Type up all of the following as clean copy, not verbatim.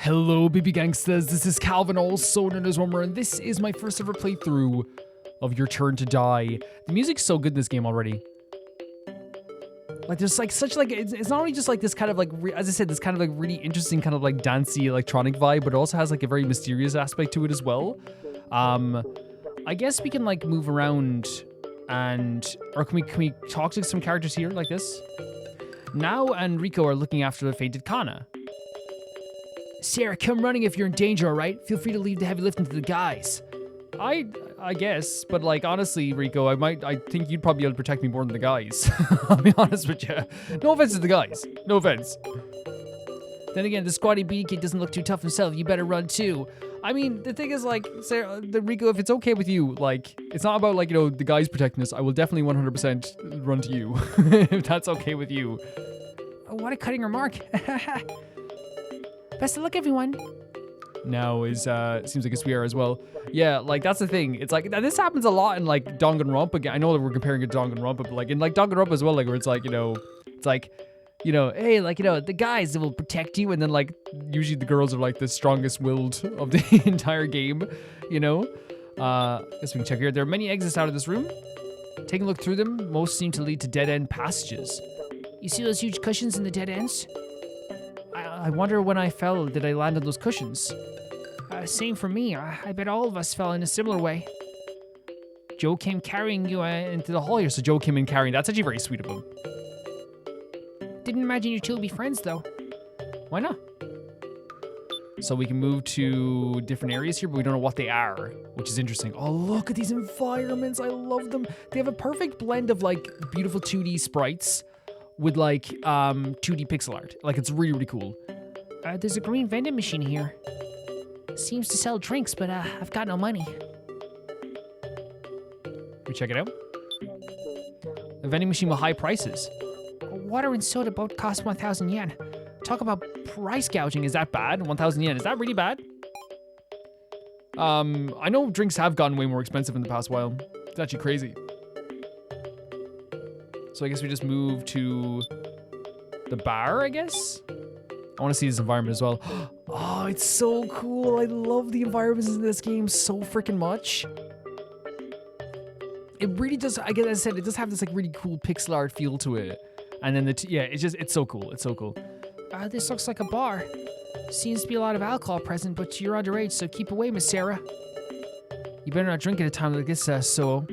Hello, baby gangsters. This is Calvin, also known as Rummer, and this is my first ever playthrough of Your Turn to Die. The music's so good in this game already. Like, there's like such like it's not only just like this kind of like as I said, this kind of like really interesting kind of like dancey electronic vibe, but it also has like a very mysterious aspect to it as well. I guess we can like move around or can we talk to some characters here like this? Now and Rico are looking after the fainted Kana. Sarah, come running if you're in danger, all right? Feel free to leave the heavy lifting to the guys. I guess, but like honestly, Rico, I think you'd probably be able to protect me more than the guys. I'll be honest with you. No offense to the guys. No offense. Then again, the squatty beady kid doesn't look too tough himself. You better run too. I mean, the thing is, like, Sarah, Rico, if it's okay with you, like, it's not about like, you know, the guys protecting us. I will definitely 100% run to you if that's okay with you. Oh, what a cutting remark. Best of luck, everyone. Now is seems like a swear as well. Yeah, like that's the thing. It's like this happens a lot in like Danganronpa. Again, I know that we're comparing it to Danganronpa, but like in like Danganronpa as well, like where it's like, you know, it's like, you know, hey, like, you know, the guys will protect you, and then like usually the girls are like the strongest willed of the entire game, you know. Guess we can check here. There are many exits out of this room. Taking a look through them, most seem to lead to dead end passages. You see those huge cushions in the dead ends? I wonder when I fell, did I land on those cushions? Same for me. I bet all of us fell in a similar way. Joe came carrying you into the hall here, so Joe came in carrying. That's actually very sweet of him. Didn't imagine you two would be friends, though. Why not? So we can move to different areas here, but we don't know what they are, which is interesting. Oh, look at these environments. I love them. They have a perfect blend of, like, beautiful 2D sprites with, like, 2D pixel art. Like, it's really, really cool. There's a green vending machine here. Seems to sell drinks, but I've got no money. We check it out. A vending machine with high prices. Water and soda both cost 1,000 yen. Talk about price gouging. Is that bad? 1,000 yen. Is that really bad? I know drinks have gotten way more expensive in the past while. It's actually crazy. So I guess we just move to the bar, I guess? I want to see this environment as well. Oh, it's so cool. I love the environments in this game so freaking much. It really does, as I said, it does have this like really cool pixel art feel to it. And then yeah, it's so cool. It's so cool. This looks like a bar. Seems to be a lot of alcohol present, but you're underage, so keep away, Miss Sarah. You better not drink at a time like this, so.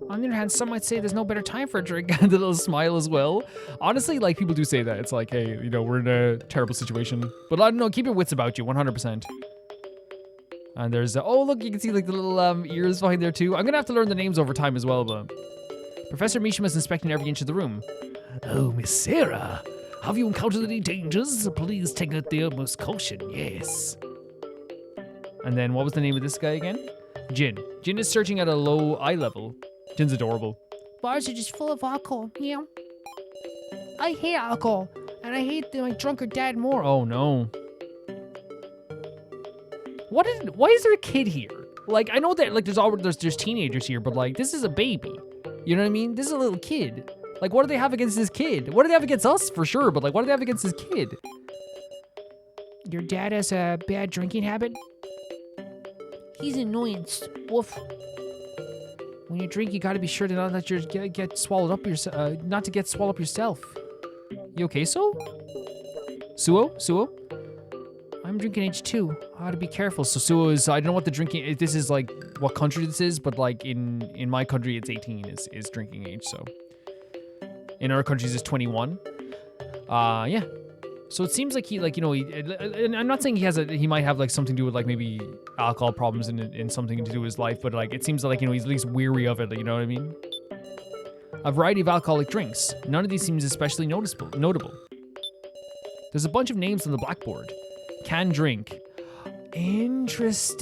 On the other hand, some might say there's no better time for a drink. The little smile as well. Honestly, like, people do say that. It's like, hey, you know, we're in a terrible situation. But I don't know, keep your wits about you, 100%. And there's, oh, look, you can see, like, the little ears behind there, too. I'm gonna have to learn the names over time as well, but. Professor Mishima's inspecting every inch of the room. Oh, Miss Sarah, have you encountered any dangers? Please take out the utmost caution, yes. And then, what was the name of this guy again? Jin. Jin is searching at a low eye level. Jin's adorable. Bars are just full of alcohol, you know? I hate alcohol, and I hate my drunkard dad more. Oh no. Why is there a kid here? Like, I know that like there's teenagers here, but like this is a baby. You know what I mean? This is a little kid. Like, what do they have against this kid? What do they have against us for sure, but like what do they have against this kid? Your dad has a bad drinking habit? He's an annoyance. Woof. When you drink, you gotta be sure to not let your get swallowed up not to get swallowed up yourself. You okay, so? Suo? I'm drinking age 2. I ought to be careful. So Suo is, I don't know what the drinking, this is like, what country this is, but like in my country, it's 18 is drinking age, so. In our countries, it's 21. Yeah. So it seems like he, like, you know, and I'm not saying he might have like something to do with like maybe alcohol problems and something to do with his life, but like it seems like, you know, he's at least weary of it, you know what I mean? A variety of alcoholic drinks. None of these seems especially notable. There's a bunch of names on the blackboard. Can drink. Interesting.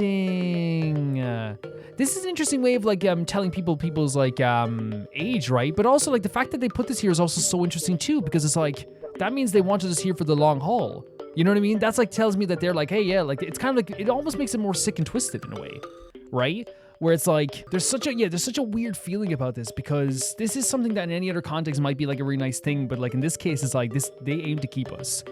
This is an interesting way of like telling people's like age, right? But also like the fact that they put this here is also so interesting too, because it's like that means they wanted us here for the long haul. You know what I mean? That's like tells me that they're like, hey, yeah, like it's kind of like it almost makes it more sick and twisted in a way, right? Where it's like there's such a weird feeling about this, because this is something that in any other context might be like a really nice thing, but like in this case it's like this, they aim to keep us.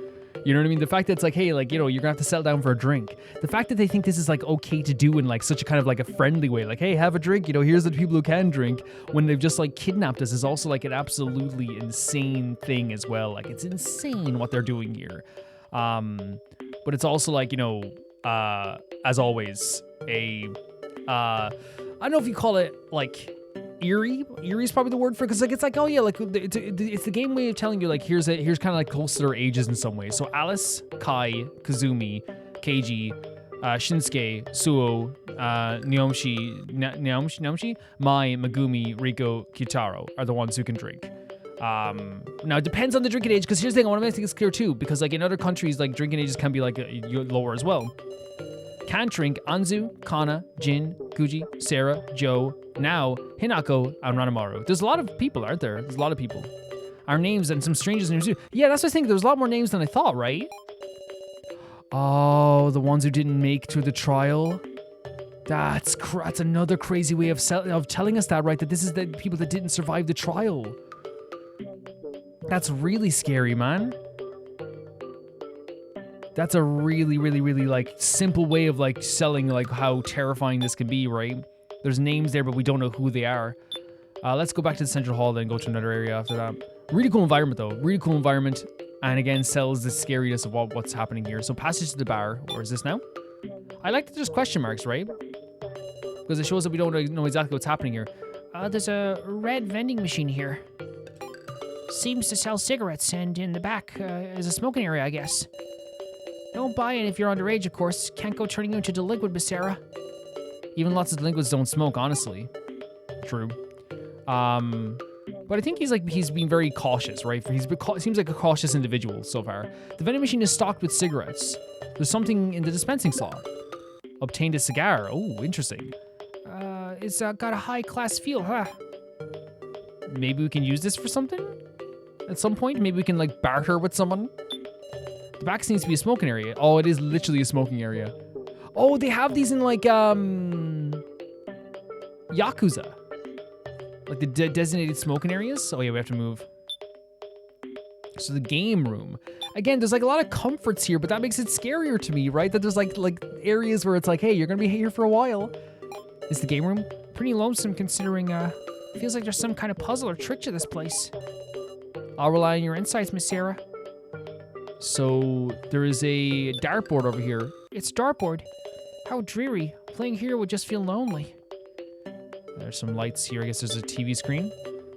You know what I mean? The fact that it's like, hey, like, you know, you're gonna have to settle down for a drink. The fact that they think this is like okay to do in like such a kind of like a friendly way, like, hey, have a drink, you know, here's the people who can drink, when they've just like kidnapped us, is also like an absolutely insane thing as well. Like, it's insane what they're doing here. But it's also like, you know, as always, I don't know if you call it like eerie is probably the word for it, because like it's like, oh yeah, like it's the game way of telling you like here's kind of like close to their ages in some ways. So Alice, Kai, Kazumi, Keiji, Shinsuke, Suo, Naomishi, Mai, Megumi, Riko, Kitaro are the ones who can drink. Now it depends on the drinking age, because here's the thing, I want to make things clear too, because like in other countries like drinking ages can be like lower as well. Can't drink Anzu, Kana, Jin, Guji, Sarah, Joe, Nao, Hinako, and Ranamaru. There's a lot of people, aren't there? There's a lot of people. Our names and some strangers' names too. Yeah, that's what I think. There's a lot more names than I thought, right? Oh, the ones who didn't make to the trial. That's another crazy way of telling us that, right? That this is the people that didn't survive the trial. That's really scary, man. That's a really, really, really, like, simple way of, like, selling, like, how terrifying this can be, right? There's names there, but we don't know who they are. Let's go back to the central hall, then go to another area after that. Really cool environment, though. Really cool environment. And, again, sells the scariness of what's happening here. So, passage to the bar. Or is this now? I like that there's question marks, right? Because it shows that we don't know exactly what's happening here. There's a red vending machine here. Seems to sell cigarettes, and in the back is a smoking area, I guess. Don't buy it if you're underage, of course. Can't go turning you into delinquent, Miss Sarah. Even lots of delinquents don't smoke, honestly. True. But I think he's being very cautious, right? Seems like a cautious individual so far. The vending machine is stocked with cigarettes. There's something in the dispensing slot. Obtained a cigar. Oh, interesting. It's got a high-class feel, huh? Maybe we can use this for something? At some point? Maybe we can, like, barter with someone? The back seems to be a smoking area. Oh, it is literally a smoking area. Oh, they have these in, like, Yakuza. Like, the designated smoking areas? Oh, yeah, we have to move. So the game room. Again, there's, like, a lot of comforts here, but that makes it scarier to me, right? That there's, like areas where it's like, hey, you're gonna be here for a while. Is the game room? Pretty lonesome considering, feels like there's some kind of puzzle or trick to this place. I'll rely on your insights, Miss Sarah. So there is a dartboard over here. It's dartboard. How dreary. Playing here would just feel lonely. There's some lights here. I guess there's a TV screen.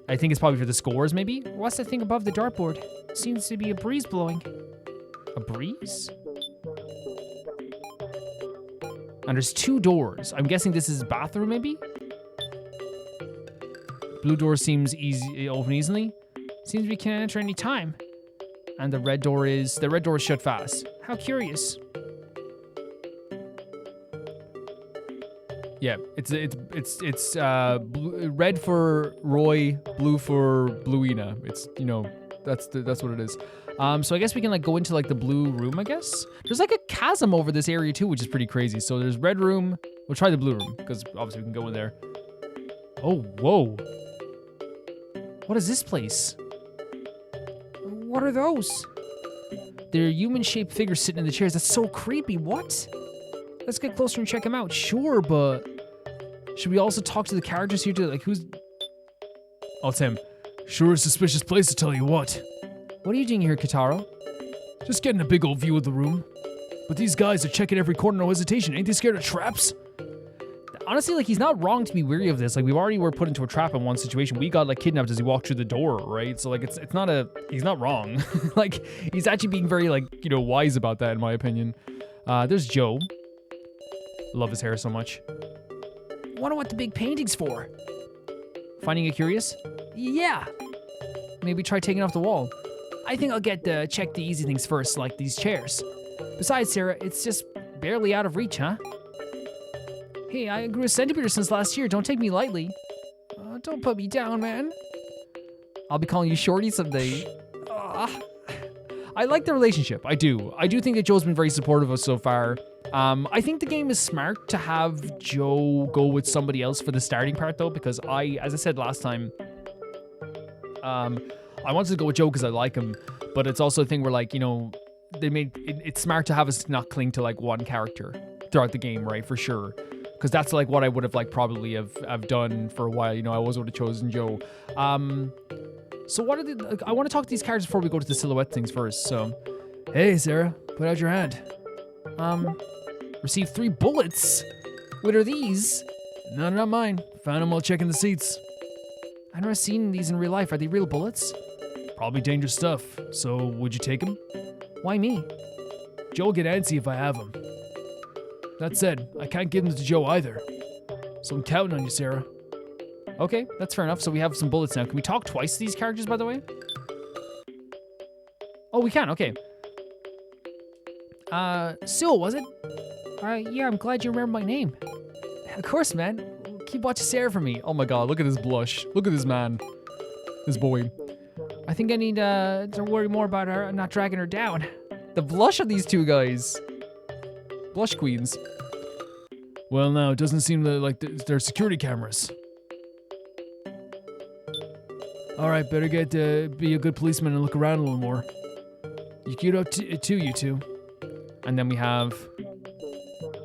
I think it's probably for the scores, maybe? What's the thing above the dartboard? Seems to be a breeze blowing. A breeze? And there's two doors. I'm guessing this is a bathroom, maybe? Blue door seems open easily. Seems we can enter any time. And the red door is shut fast. How curious. Yeah, it's blue, red for Roy, blue for Bluina. It's, you know, that's what it is. So I guess we can like go into like the blue room, I guess. There's like a chasm over this area too, which is pretty crazy. So there's red room. We'll try the blue room because obviously we can go in there. Oh, whoa. What is this place? What are those? They're human-shaped figures sitting in the chairs. That's so creepy. What? Let's get closer and check them out. Sure, but should we also talk to the characters here too? Like, who's... Oh, it's him. Sure a suspicious place to tell you what. What are you doing here, Kitaro? Just getting a big old view of the room. But these guys are checking every corner, no hesitation. Ain't they scared of traps? Honestly, like, he's not wrong to be weary of this. Like, we already were put into a trap in one situation. We got, like, kidnapped as he walked through the door, right? So, like, it's not he's not wrong. Like, he's actually being very, like, you know, wise about that, in my opinion. There's Joe. Love his hair so much. Wonder what the big painting's for. Finding it curious? Yeah. Maybe try taking off the wall. I think I'll check the easy things first, like these chairs. Besides, Sarah, it's just barely out of reach, huh? Hey, I grew a centimeter since last year. Don't take me lightly. Don't put me down, man. I'll be calling you Shorty someday. I like the relationship. I do. I do think that Joe's been very supportive of us so far. I think the game is smart to have Joe go with somebody else for the starting part, though, because as I said last time, I wanted to go with Joe because I like him, but it's also a thing where, like, you know, they made it's smart to have us not cling to like one character throughout the game, right? For sure. Because that's like what I would have like probably have done for a while. You know, I always would have chosen Joe. So what are the? I want to talk to these characters before we go to the silhouette things first. So, hey Sarah, put out your hand. Received 3 bullets. What are these? No, not mine. Found them while checking the seats. I've never seen these in real life. Are they real bullets? Probably dangerous stuff. So would you take them? Why me? Joe will get antsy if I have them. That said, I can't give them to Joe either. So I'm counting on you, Sarah. Okay, that's fair enough. So we have some bullets now. Can we talk twice to these characters, by the way? Oh, we can. Okay. Sewell, was it? Yeah, I'm glad you remember my name. Of course, man. Keep watching Sarah for me. Oh my god, look at this blush. Look at this man. This boy. I think I need to worry more about her not dragging her down. The blush of these 2 guys. Blush queens. Well, now, it doesn't seem like they're security cameras. Alright, better get to be a good policeman and look around a little more. You get up to you 2. And then we have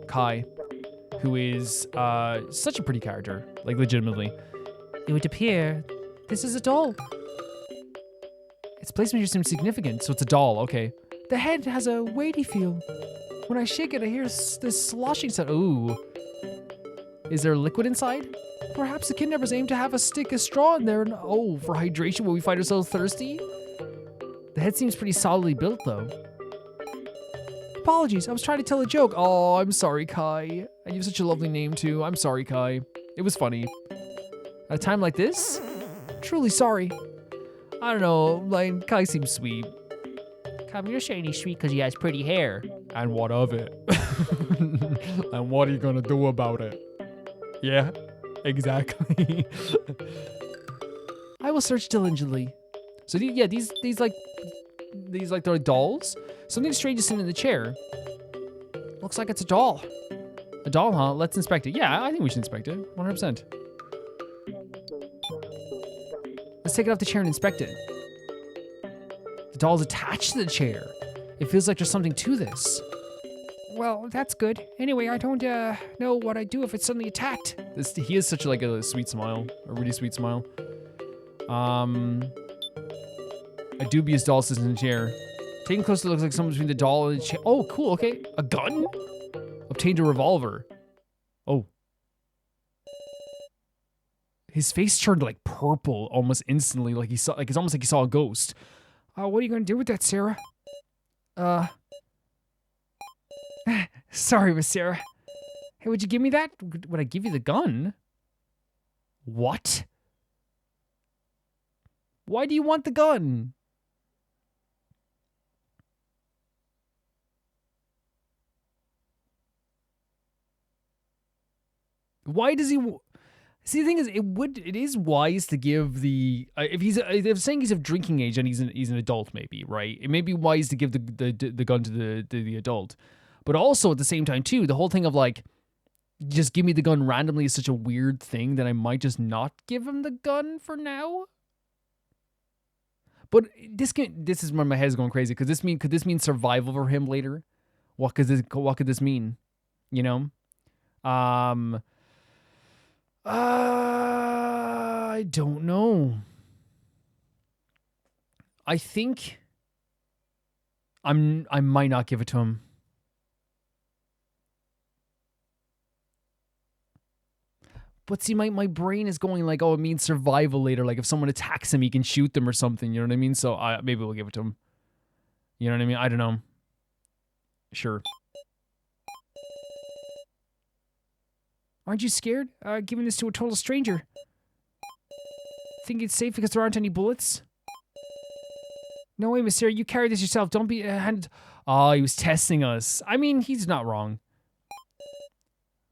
Kai, who is such a pretty character, like legitimately. It would appear this is a doll. Its placement here seems significant. So it's a doll, okay. The head has a weighty feel. When I shake it, I hear this sloshing sound. Ooh. Is there liquid inside? Perhaps the kidnappers aim to have us stick a straw in there and, for hydration when we find ourselves thirsty? The head seems pretty solidly built, though. Apologies, I was trying to tell a joke. Oh, I'm sorry, Kai. And you have such a lovely name, too. I'm sorry, Kai. It was funny. At a time like this? Truly sorry. I don't know, like, Kai seems sweet. Come, you're saying he's sweet because he has pretty hair. And what of it? And what are you gonna do about it? Yeah, exactly. I will search diligently. So these they're dolls. Something strange is sitting in the chair. Looks like it's a doll. A doll, huh? Let's inspect it. Yeah, I think we should inspect it. 100%. Let's take it off the chair and inspect it. The doll's attached to the chair. It feels like there's something to this. Well, that's good. Anyway, I don't know what I'd do if it's suddenly attacked. He has such a sweet smile, a really sweet smile. A dubious doll sits in the chair. Taking closer, looks like someone between the doll and the chair. Oh, cool. Okay, a gun. Obtained a revolver. Oh. His face turned like purple almost instantly, like it's almost like he saw a ghost. What are you gonna do with that, Sarah? Sorry, Miss Sarah. Hey, would you give me that? Would I give you the gun? What? Why do you want the gun? Why does he... See, the thing is, it is wise to give the... if saying he's of drinking age and he's an adult, maybe, right? It may be wise to give the gun to the adult. But also, at the same time, too, the whole thing of, like, just give me the gun randomly is such a weird thing that I might just not give him the gun for now. But this is where my head's going crazy. Could this mean survival for him later? What could this mean? You know? I don't know. I think I might not give it to him. But see, my brain is going like, oh, it means survival later. Like if someone attacks him, he can shoot them or something. You know what I mean? So maybe we'll give it to him. You know what I mean? I don't know. Sure. Aren't you scared? Giving this to a total stranger. Think it's safe because there aren't any bullets? No way, Miss Sarah. You carry this yourself. Don't be handed. Oh, he was testing us. I mean, he's not wrong.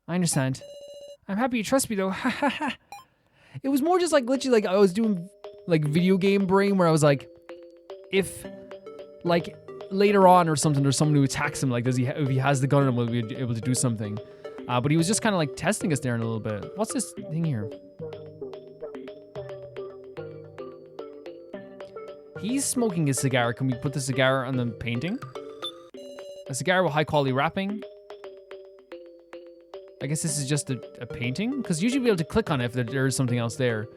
I understand. I'm happy you trust me, though. It was more just like literally like I was doing like video game brain where I was like, if like later on or something, there's someone who attacks him, like if he has the gun on him, will be able to do something. But he was just kind of like testing us there in a little bit. What's this thing here? He's smoking his cigar. Can we put the cigar on the painting? A cigar with high quality wrapping. I guess this is just a painting? Because usually you'll be able to click on it if there is something else there.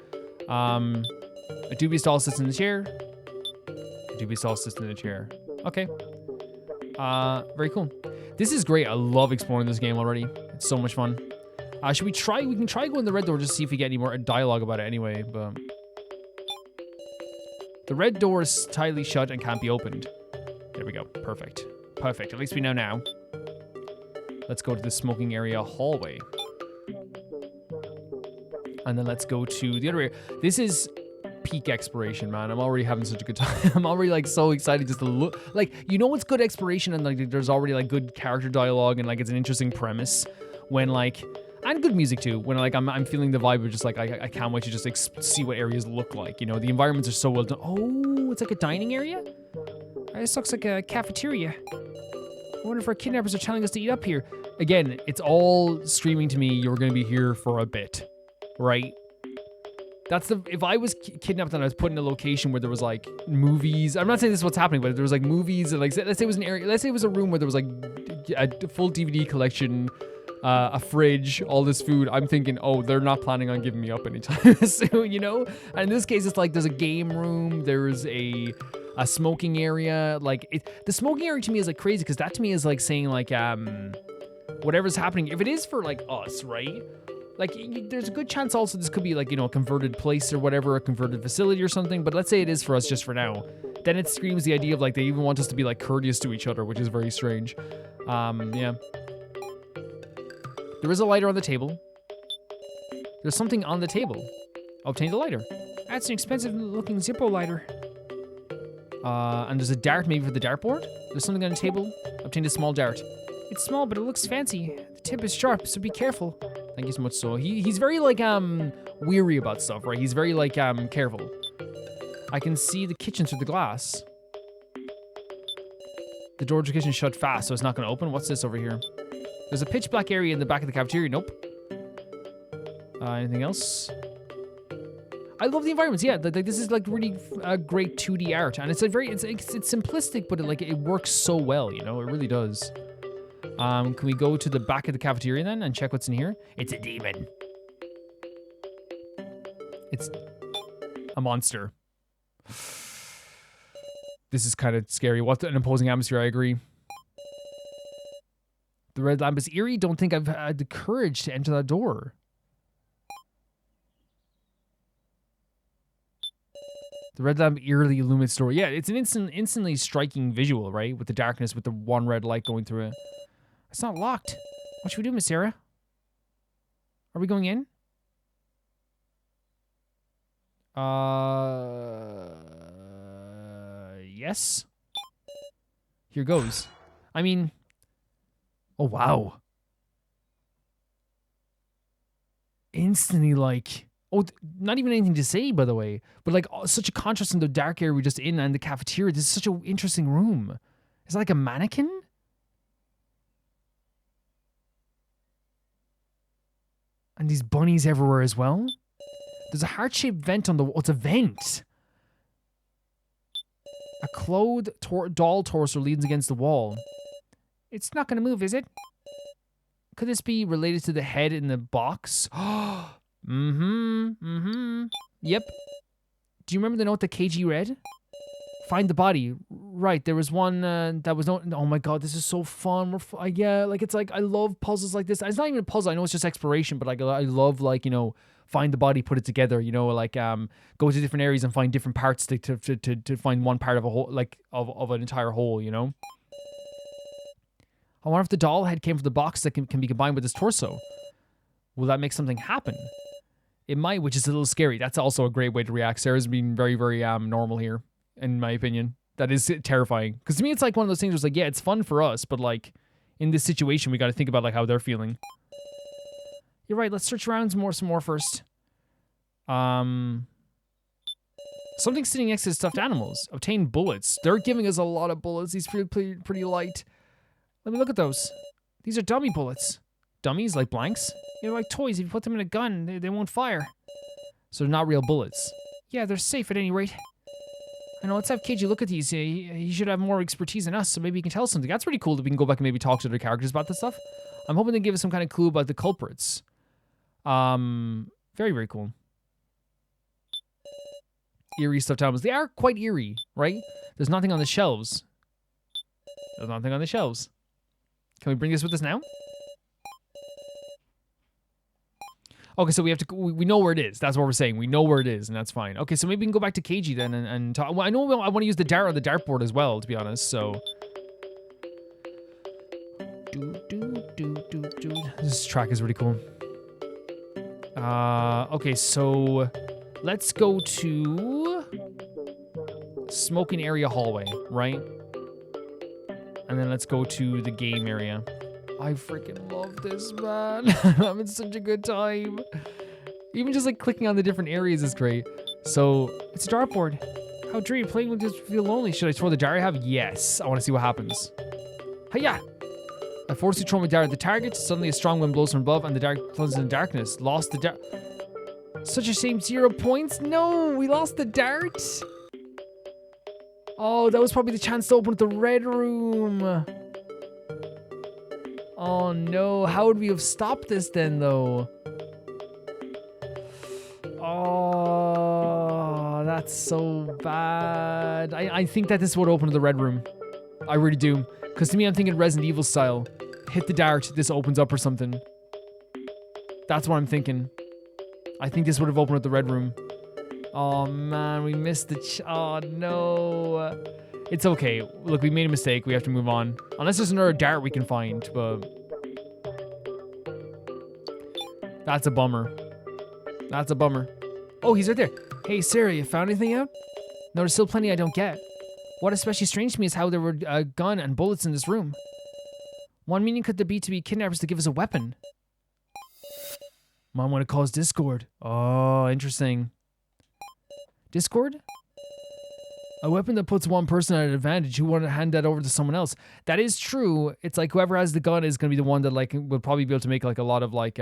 A dubious doll sits in the chair. A dubious doll sits in the chair. Okay. Very cool. This is great. I love exploring this game already. It's so much fun. Should we try? We can try going the red door just to see if we get any more dialogue about it anyway, but... The red door is tightly shut and can't be opened. There we go. Perfect. Perfect. At least we know now. Let's go to the smoking area hallway. And then let's go to the other area. This is peak exploration, man. I'm already having such a good time. I'm already like so excited just to look. Like, you know what's good exploration and like there's already like good character dialogue and like it's an interesting premise when like... And good music too, when like I'm feeling the vibe of just like, I can't wait to just like see what areas look like, you know? The environments are so well done. Oh, it's like a dining area? This looks like a cafeteria. I wonder if our kidnappers are telling us to eat up here. Again, it's all screaming to me, you're gonna be here for a bit, right? That's the, if I was kidnapped and I was put in a location where there was like movies, I'm not saying this is what's happening, but if there was like movies and like, let's say it was an area, let's say it was a room where there was like a full DVD collection, a fridge, all this food, I'm thinking, oh, they're not planning on giving me up anytime soon, you know? And in this case, it's like there's a game room, there's a smoking area. Like, the smoking area to me is like crazy, because that to me is like saying like, whatever's happening, if it is for like us, right? Like, there's a good chance also this could be like, you know, a converted place or whatever, a converted facility or something, but let's say it is for us just for now. Then it screams the idea of like, they even want us to be like courteous to each other, which is very strange. Yeah. There is a lighter on the table. There's something on the table. Obtain the lighter. That's an expensive looking Zippo lighter. And there's a dart maybe for the dartboard? There's something on the table. Obtain a small dart. It's small, but it looks fancy. The tip is sharp, so be careful. Thank you so much. So he's very like weary about stuff, right? He's very like careful. I can see the kitchen through the glass. The door to the kitchen is shut fast, so it's not going to open. What's this over here? There's a pitch black area in the back of the cafeteria. Nope. Anything else? I love the environments. Yeah, like this is like really great 2D art, and it's a very it's simplistic, but it works so well. You know, it really does. Can we go to the back of the cafeteria then and check what's in here? It's a demon. It's a monster. This is kind of scary. What an imposing atmosphere. I agree. The red lamp is eerie. Don't think I've had the courage to enter that door. The red lamp eerily illuminates the door. Yeah, it's an instantly striking visual, right? With the darkness, with the one red light going through it. It's not locked. What should we do, Miss Sarah? Are we going in? Yes. Here goes. I mean... Oh, wow. Instantly, like... Oh, not even anything to say, by the way. But, like, such a contrast in the dark area we're just in and the cafeteria. This is such an interesting room. Is that like a mannequin? And these bunnies everywhere as well. There's a heart-shaped vent on the... Oh, it's a vent. A clothed doll torso leans against the wall. It's not going to move, is it? Could this be related to the head in the box? Yep. Do you remember the note that KG read? Find the body. Right, there was one that was no... Oh my god, this is so fun. Yeah, like, it's like, I love puzzles like this. It's not even a puzzle, I know it's just exploration, but like, I love, like, you know, find the body, put it together, you know, like, go to different areas and find different parts to find one part of a whole, like, of an entire whole, you know? I wonder if the doll head came from the box that can be combined with his torso. Will that make something happen? It might, which is a little scary. That's also a great way to react. Sarah's being very, very normal here, in my opinion. That is terrifying. Because to me, it's like one of those things where it's like, yeah, it's fun for us, but like, in this situation, we got to think about like how they're feeling. You're right. Let's search around some more first. Something sitting next to the stuffed animals. Obtain bullets. They're giving us a lot of bullets. These pretty light. Let me look at those. These are dummy bullets. Dummies, like blanks? They're like toys. If you put them in a gun, they won't fire. So they're not real bullets. Yeah, they're safe at any rate. I know, let's have KG look at these. He should have more expertise than us, so maybe he can tell us something. That's pretty cool that we can go back and maybe talk to other characters about this stuff. I'm hoping they give us some kind of clue about the culprits. Very, very cool. Eerie stuffed animals. They are quite eerie, right? There's nothing on the shelves. There's nothing on the shelves. Can we bring this with us now? Okay, so we have to. We know where it is. That's what we're saying. We know where it is, and that's fine. Okay, so maybe we can go back to KG then and talk. Well, I know I want to use the dart on the dartboard as well, to be honest. So. This track is really cool. Okay, so let's go to smoking area hallway, right? And then let's go to the game area. I freaking love this, man. I'm having such a good time. Even just like clicking on the different areas is great. So it's a dartboard. How dreary, playing with this feel lonely. Should I throw the dart I have? Yes. I want to see what happens. Hiya! I forcibly throw my dart at the target. Suddenly a strong wind blows from above and the dart plunges in darkness. Lost the dart. Such a shame, 0 points. No, we lost the dart. Oh, that was probably the chance to open up the red room. Oh no, how would we have stopped this then though? Oh, that's so bad. I think that this would open to the red room. I really do. Because to me, I'm thinking Resident Evil style. Hit the dart, this opens up or something. That's what I'm thinking. I think this would have opened up the red room. Oh man, we missed the oh no. It's okay. Look, we made a mistake. We have to move on. Unless there's another dart we can find, but that's a bummer. That's a bummer. Oh, he's right there. Hey, Sarah, you found anything out? No, there's still plenty I don't get. What especially strange to me is how there were a gun and bullets in this room. One meaning could there be to be kidnappers to give us a weapon? Mom want to cause discord. Oh, interesting. Discord? A weapon that puts one person at an advantage. Who want to hand that over to someone else? That is true. It's like whoever has the gun is going to be the one that like will probably be able to make like a lot of like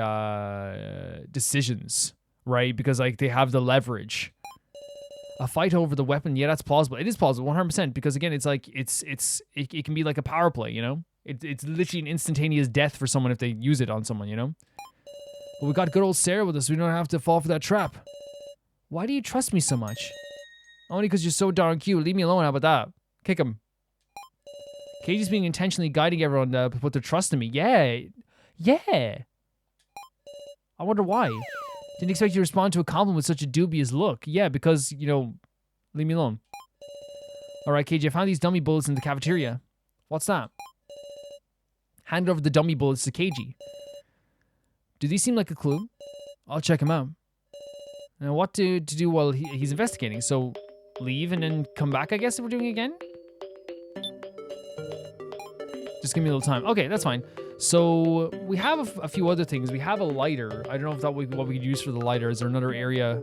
decisions, right? Because like they have the leverage. A fight over the weapon, yeah, that's plausible. It is plausible, 100%. Because again, it's like it can be like a power play, you know. It's literally an instantaneous death for someone if they use it on someone, you know. But we got good old Sarah with us. We don't have to fall for that trap. Why do you trust me so much? Only because you're so darn cute. Leave me alone. How about that? Kick him. Katie's being intentionally guiding everyone to put their trust in me. Yeah. Yeah. I wonder why. Didn't expect you to respond to a compliment with such a dubious look. Yeah, because, you know, leave me alone. Alright, KJ, I found these dummy bullets in the cafeteria. What's that? Hand over the dummy bullets to KG. Do these seem like a clue? I'll check them out. Now, what to do while he's investigating? So, leave and then come back, I guess, if we're doing it again? Just give me a little time. Okay, that's fine. So, we have a few other things. We have a lighter. I don't know if that what we could use for the lighter. Is there another area?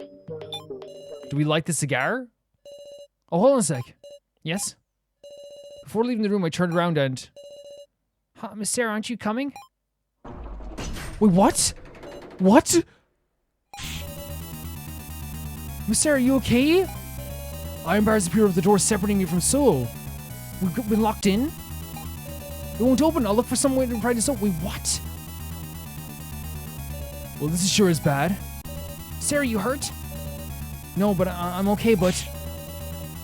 Do we light the cigar? Oh, hold on a sec. Yes? Before leaving the room, I turned around and... Huh, Miss Sarah, aren't you coming? Wait, what? What? Miss Sarah, are you okay? Iron bars appear over the door separating me from Soul. We've been locked in? It won't open. I'll look for some way to pry this open. Wait, what? Well, this is sure is bad. Sarah, you hurt? No, but I'm okay, but...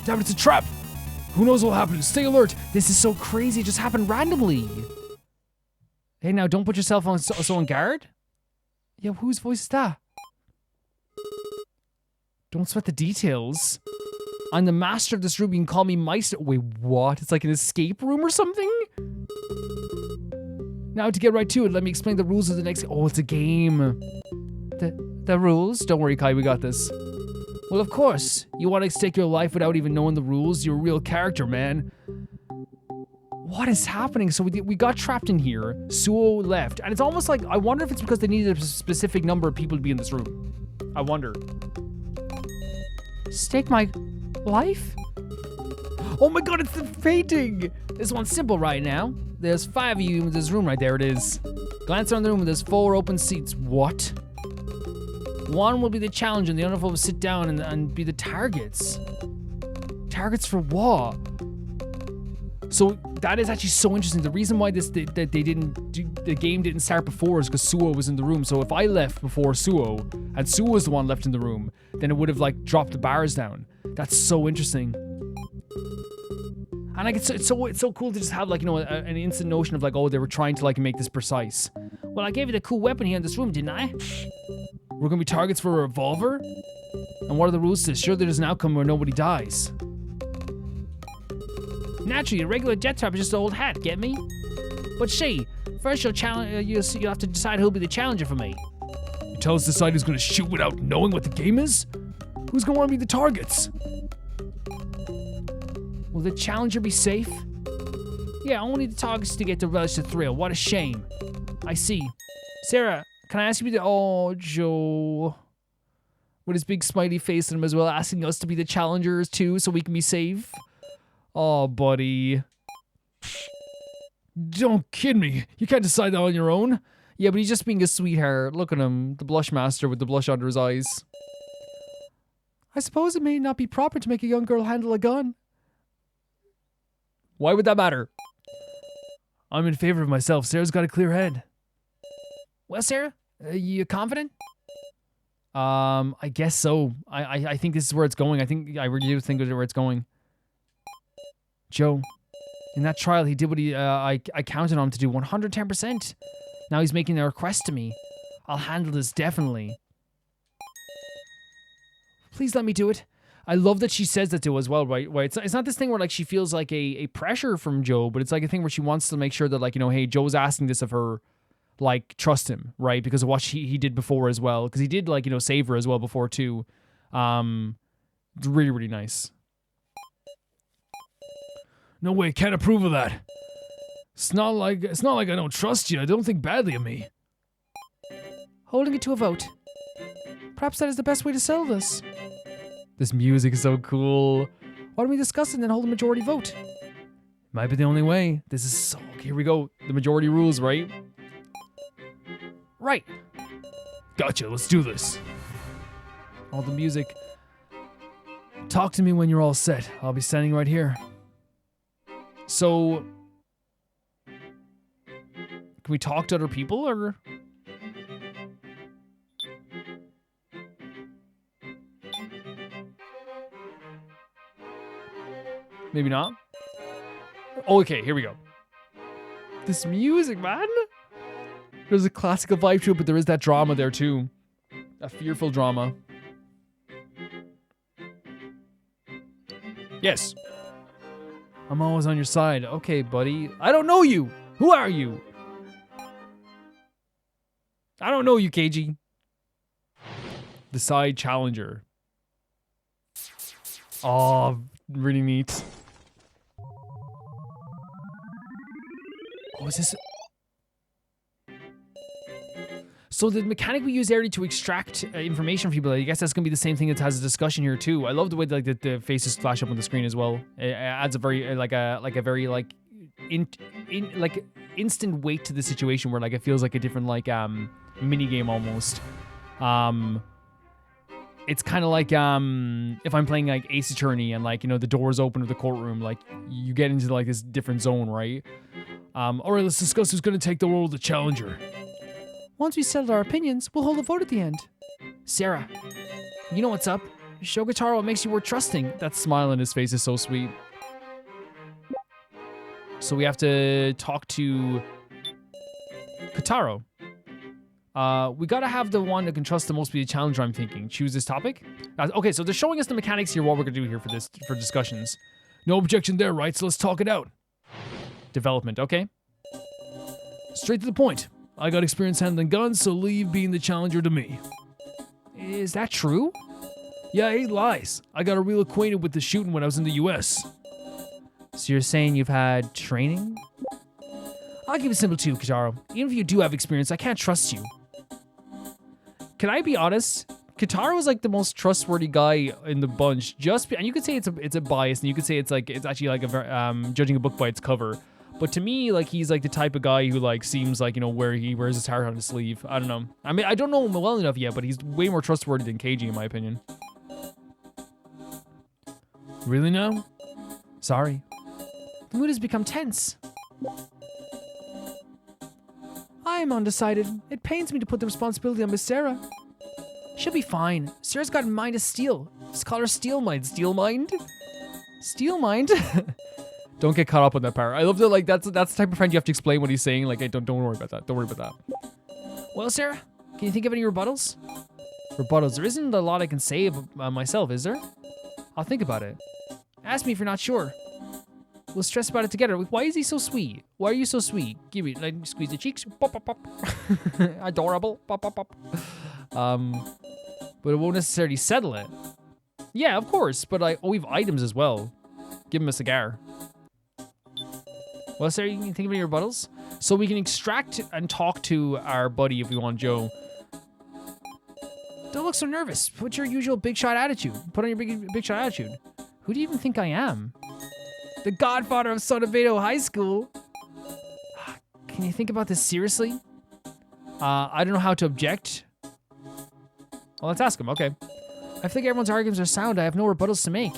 Damn, it's a trap! Who knows what'll happen? Stay alert! This is so crazy. It just happened randomly. Hey, now, don't put yourself on so on guard. Yeah, whose voice is that? Don't sweat the details. I'm the master of this room. You can call me Meister. Wait, what? It's like an escape room or something? Now to get right to it, let me explain the rules of the next... Oh, it's a game. The rules? Don't worry, Kai, we got this. Well, of course. You want to stake your life without even knowing the rules? You're a real character, man. What is happening? So we got trapped in here. Suo left. And it's almost like... I wonder if it's because they needed a specific number of people to be in this room. I wonder. Stake my life? Oh my god, it's the painting! This one's simple right now. There's 5 of you in this room right there. It is. Glance around the room. There's 4 open seats. What? 1 will be the challenge and the other 4 will sit down and be the targets. Targets for what? So that is actually so interesting. The reason why the game didn't start before is because Suo was in the room. So if I left before Suo and Suo was the one left in the room, then it would have like dropped the bars down. That's so interesting. And like it's so cool to just have like, you know, an instant notion of like, oh, they were trying to like make this precise. Well, I gave you the cool weapon here in this room, didn't I? We're gonna be targets for a revolver? And what are the rules to this? Sure, there's an outcome where nobody dies. Naturally, a regular death trap is just an old hat, get me? But see, first you'll have to decide who'll be the challenger for me. You tell us to decide who's gonna shoot without knowing what the game is? Who's gonna wanna be the targets? Will the challenger be safe? Yeah, only the targets to get to relish the thrill. What a shame. I see. Sarah, can I ask you to be the... Oh, Joe. With his big smiley face on him as well, asking us to be the challengers too so we can be safe. Oh, buddy. Don't kid me. You can't decide that on your own. Yeah, but he's just being a sweetheart. Look at him. The blush master with the blush under his eyes. I suppose it may not be proper to make a young girl handle a gun. Why would that matter? I'm in favor of myself. Sarah's got a clear head. Well, Sarah, you confident? I guess so. I think this is where it's going. I really do think this is where it's going. Joe, in that trial, he did what I counted on him to do, 110%. Now he's making a request to me. I'll handle this definitely. Please let me do it. I love that she says that to as well, right? It's not this thing where like she feels like a pressure from Joe, but it's like a thing where she wants to make sure that like, you know, hey, Joe's asking this of her, like trust him, right? Because of what he did before as well. Because he did like, you know, save her as well before too. Really, really nice. No way, can't approve of that. It's not like I don't trust you. I don't think badly of me. Holding it to a vote. Perhaps that is the best way to settle this. This music is so cool. Why don't we discuss it and then hold a majority vote? Might be the only way. This is so... Okay, here we go. The majority rules, right? Right. Gotcha, let's do this. All the music. Talk to me when you're all set. I'll be standing right here. So... Can we talk to other people, or... Maybe not. Oh, okay, here we go. This music, man. There's a classical vibe to it, but there is that drama there too. A fearful drama. Yes. I'm always on your side. Okay, buddy. I don't know you. Who are you? I don't know you, KG. The side challenger. Oh, really neat. Oh, is this... So the mechanic we use earlier to extract information from people, I guess that's going to be the same thing that has a discussion here too. I love the way that the faces flash up on the screen as well. It adds a very instant weight to the situation where like it feels like a different like mini game almost. It's kind of like if I'm playing like Ace Attorney and like, you know, the doors open of the courtroom, like you get into like this different zone, right? All right, let's discuss who's going to take the role of the challenger. Once we settled our opinions, we'll hold a vote at the end. Sarah, you know what's up. Show Kotaro what makes you worth trusting. That smile on his face is so sweet. So we have to talk to Kotaro. We gotta have the one that can trust the most be the challenger, I'm thinking. Choose this topic? Okay, so they're showing us the mechanics here, what we're gonna do here for discussions. No objection there, right? So let's talk it out. Development, okay. Straight to the point. I got experience handling guns, so leave being the challenger to me. Is that true? Yeah, 8 lies. I got real acquainted with the shooting when I was in the US. So you're saying you've had training? I'll keep it simple too, Kotaro. Even if you do have experience, I can't trust you. Can I be honest? Kotaro is like the most trustworthy guy in the bunch. And you could say it's a bias, and you could say it's actually like judging a book by its cover. But to me, like he's like the type of guy who like seems like, you know, where he wears his heart on his sleeve. I don't know. I mean, I don't know him well enough yet, but he's way more trustworthy than KG in my opinion. Really now? Sorry. The mood has become tense. I am undecided. It pains me to put the responsibility on Miss Sarah. She'll be fine. Sarah's got a mind of steel. Let's call her Steel Mind. Steel Mind? Steel Mind? Don't get caught up on that part. I love that, like, that's the type of friend you have to explain what he's saying. Like, hey, don't worry about that. Don't worry about that. Well, Sarah, can you think of any rebuttals? Rebuttals? There isn't a lot I can say about myself, is there? I'll think about it. Ask me if you're not sure. We'll stress about it together. Why is he so sweet? Why are you so sweet? Give me, like, squeeze the cheeks. Pop, pop, pop. Adorable. Pop, pop, pop. But it won't necessarily settle it. Yeah, of course. But we have items as well. Give him a cigar. Well, Sarah, you can think of any rebuttals? So we can extract and talk to our buddy if we want, Joe. Don't look so nervous. Put your usual big shot attitude. Put on your big shot attitude. Who do you even think I am? The godfather of Sonovedo High School. Can you think about this seriously? I don't know how to object. Well, let's ask him. Okay. I think everyone's arguments are sound. I have no rebuttals to make.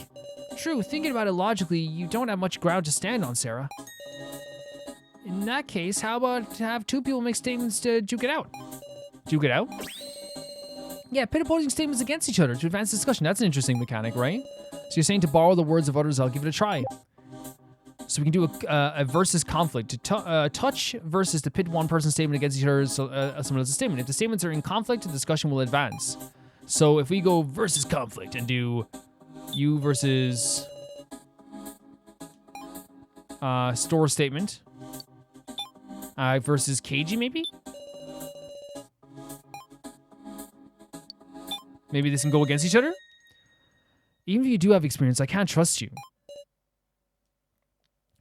True, thinking about it logically, you don't have much ground to stand on, Sarah. In that case, how about have two people make statements to duke it out? Duke it out? Yeah, pit opposing statements against each other to advance discussion. That's an interesting mechanic, right? So you're saying to borrow the words of others, I'll give it a try. So we can do a versus conflict. To touch versus to pit one person's statement against each other's someone else's statement. If the statements are in conflict, the discussion will advance. So if we go versus conflict and do you versus store statement versus Keiji, maybe? Maybe this can go against each other? Even if you do have experience, I can't trust you.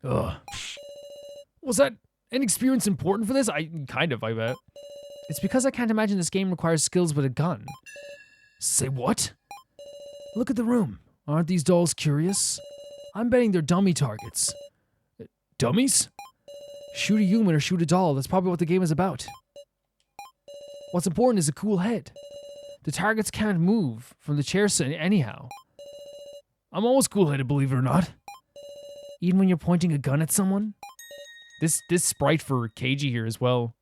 Ugh. Was that inexperience important for this? I bet. It's because I can't imagine this game requires skills with a gun. Say what? Look at the room. Aren't these dolls curious? I'm betting they're dummy targets. Dummies? Shoot a human or shoot a doll. That's probably what the game is about. What's important is a cool head. The targets can't move from the chair anyhow. I'm always cool-headed, believe it or not. Even when you're pointing a gun at someone? This sprite for Keiji here as well.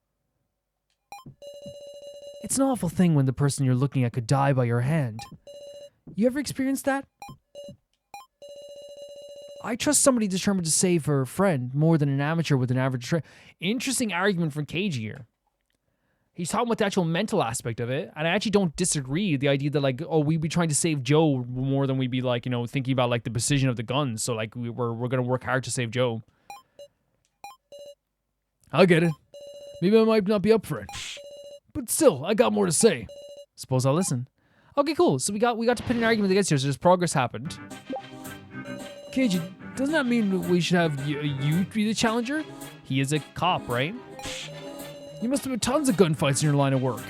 It's an awful thing when the person you're looking at could die by your hand. You ever experienced that? I trust somebody determined to save her friend more than an amateur with an average Interesting argument from Keiji here. He's talking about the actual mental aspect of it, and I actually don't disagree. The idea that, like, oh, we'd be trying to save Joe more than we'd be, like, you know, thinking about, like, the precision of the guns. So, like, we're gonna work hard to save Joe. I get it. Maybe I might not be up for it, but still, I got more to say. Suppose I'll listen. Okay, cool. So we got to put an argument against here. So there's progress happened. Keiji, doesn't that mean we should have you be the challenger? He is a cop, right? You must have had tons of gunfights in your line of work.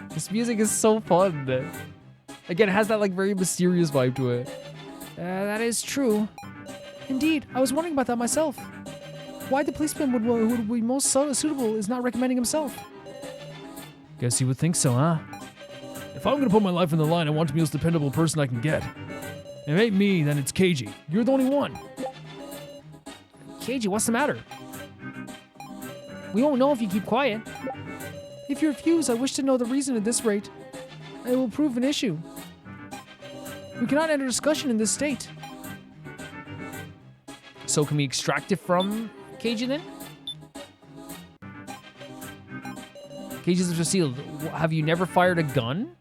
This music is so fun. Again, it has that, like, very mysterious vibe to it. That is true. Indeed, I was wondering about that myself. Why the policeman would be most suitable is not recommending himself. Guess you would think so, huh? If I'm gonna put my life on the line, I want to be the most dependable person I can get. If it ain't me, then it's Keiji. You're the only one. Keiji, what's the matter? We won't know if you keep quiet. If you refuse, I wish to know the reason at this rate. It will prove an issue. We cannot enter discussion in this state. So can we extract it from Keiji then? Keiji's Facile, have you never fired a gun?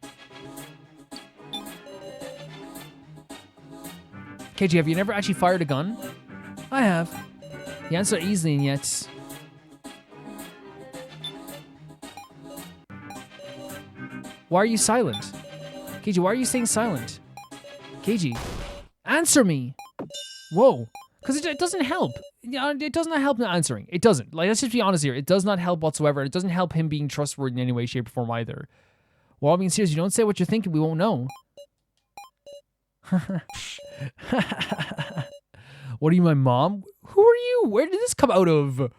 Keiji, have you never actually fired a gun? I have. The answer easily and yet... Why are you silent? Keiji, why are you staying silent? Keiji, answer me! Whoa. Because it doesn't help. It does not help not answering. It doesn't. Like, let's just be honest here. It does not help whatsoever. It doesn't help him being trustworthy in any way, shape, or form either. Well, I mean, seriously, you don't say what you're thinking, we won't know. What are you, my mom? Who are you? Where did this come out of?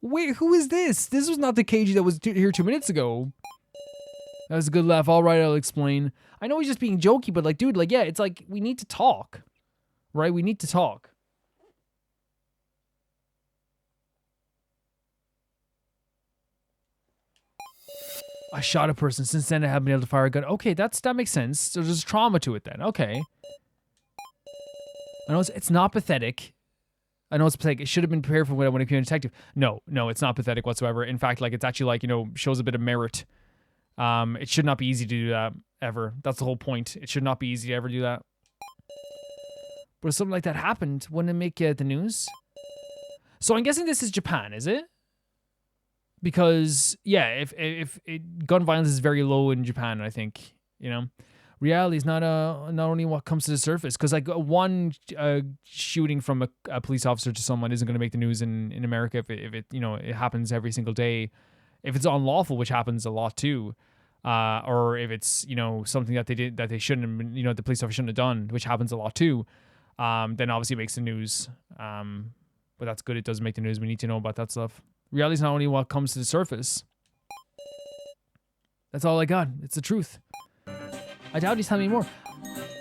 Wait, who is this? This was not the Keiji that was here 2 minutes ago. That was a good laugh. All right, I'll explain. I know he's just being jokey, but like, dude, like, yeah, it's like we need to talk, right? We need to talk. I shot a person. Since then, I haven't been able to fire a gun. Okay, that makes sense. So there's trauma to it then. Okay. I know it's not pathetic. I know it's pathetic. It should have been prepared for when I became a detective. No, it's not pathetic whatsoever. In fact, like, it's actually like, shows a bit of merit. It should not be easy to do that ever. That's the whole point. It should not be easy to ever do that. But if something like that happened, wouldn't it make the news? So I'm guessing this is Japan, is it? Because yeah, if gun violence is very low in Japan, I think reality is not only what comes to the surface. Because like one shooting from a police officer to someone isn't going to make the news in America if it it happens every single day. If it's unlawful, which happens a lot too, or if it's something that they did that they shouldn't have, the police officer shouldn't have done, which happens a lot too, then obviously it makes the news. But that's good. It does make the news. We need to know about that stuff. Reality is not only what comes to the surface. That's all I got. It's the truth. I doubt he's telling me more.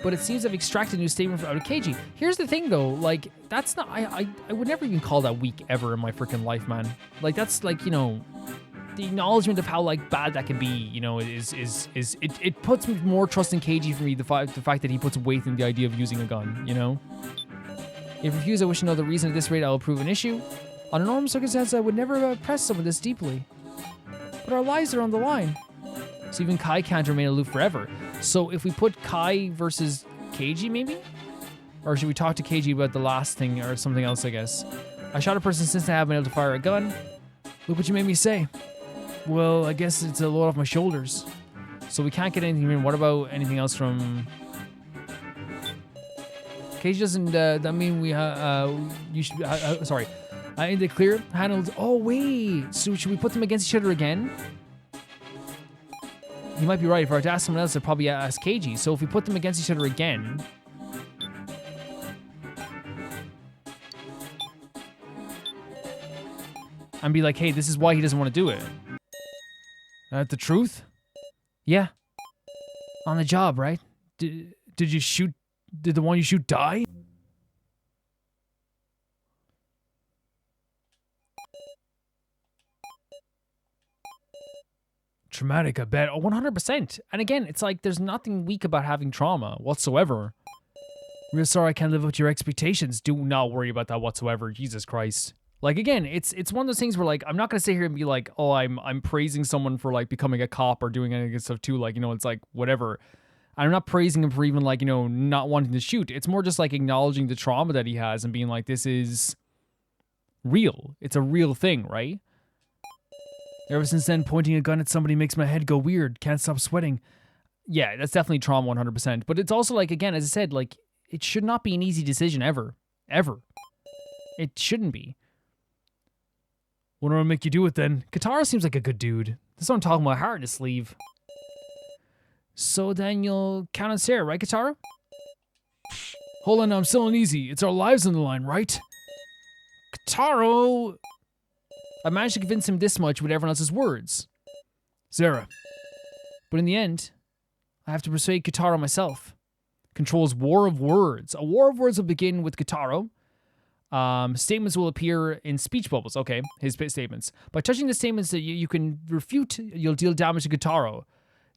But it seems I've extracted a new statement out of KG. Here's the thing though, like, that's not, I would never even call that weak ever in my freaking life, man. Like, that's like, the acknowledgement of how like bad that can be, it puts more trust in KG for me, the fact that he puts weight in the idea of using a gun, If refused, I wish to know the reason. At this rate, I will prove an issue. On a normal circumstance, I would never press someone this deeply. But our lives are on the line. So even Kai can't remain aloof forever. So if we put Kai versus KG, maybe? Or should we talk to KG about the last thing or something else, I guess? I shot a person since I haven't been able to fire a gun. Look what you made me say. Well, I guess it's a load off my shoulders. So we can't get anything in. What about anything else from... KG doesn't... that mean we... you should... sorry. In the clear, handled... Oh, wait. So should we put them against each other again? You might be right. If I were to ask someone else, I'd probably ask KG. So if we put them against each other again... and be like, hey, this is why he doesn't want to do it. The truth? Yeah. On the job, right? Did you shoot... Did the one you shoot die? Traumatic, I bet. Oh, 100%. And again, it's like there's nothing weak about having trauma whatsoever. Real sorry I can't live up to your expectations. Do not worry about that whatsoever. Jesus Christ. Like, again, it's one of those things where, like, I'm not going to sit here and be like, oh, I'm praising someone for, like, becoming a cop or doing any of this stuff too. Like, it's like, whatever. I'm not praising him for even, like, not wanting to shoot. It's more just, like, acknowledging the trauma that he has and being like, this is real. It's a real thing, right? Ever since then, pointing a gun at somebody makes my head go weird. Can't stop sweating. Yeah, that's definitely trauma 100%. But it's also, like, again, as I said, like, it should not be an easy decision ever. Ever. It shouldn't be. What do I make you do it then? Katara seems like a good dude. This is what I'm talking about, heart in his sleeve. So then you'll count on Sarah, right, Katara? Hold on, I'm still uneasy. It's our lives on the line, right? Kataro! I managed to convince him this much with everyone else's words. Sarah. But in the end, I have to persuade Kataro myself. Controls war of words. A war of words will begin with Kataro. Statements will appear in speech bubbles. Okay, his statements. By touching the statements that you can refute, you'll deal damage to Kataro.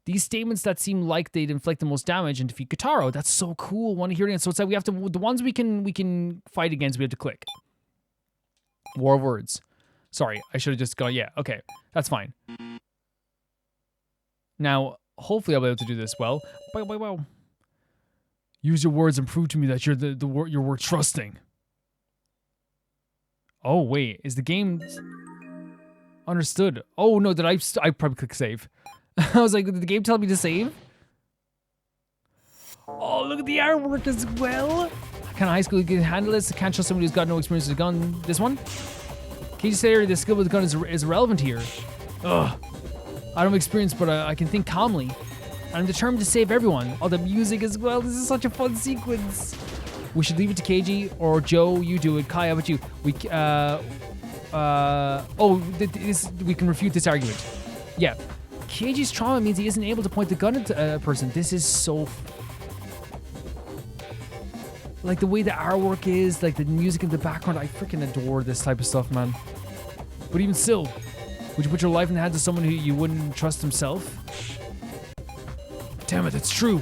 These statements that seem like they'd inflict the most damage and defeat Kataro. That's so cool. Want to hear it? So it's like we have to, the ones we can fight against, we have to click. War of words. Sorry, I should have just gone, yeah, okay, that's fine. Now, hopefully I'll be able to do this well. Wow. Use your words and prove to me that you're you're worth trusting. Oh, wait, is the game understood? Oh, no, did I probably click save. I was like, did the game tell me to save? Oh, look at the artwork as well. What kind of high school you can handle this? I can't trust somebody who's got no experience with a gun. This one? Can you say the skill with the gun is irrelevant here? Ugh. I don't have experience, but I can think calmly. I'm determined to save everyone. Oh, the music as well. This is such a fun sequence. We should leave it to KG or Joe. You do it. Kai, how about you? We we can refute this argument. Yeah. Keiji's trauma means he isn't able to point the gun at a person. This is so... Like, the way the artwork is, like, the music in the background. I freaking adore this type of stuff, man. But even still, would you put your life in the hands of someone who you wouldn't trust himself? Damn it, that's true.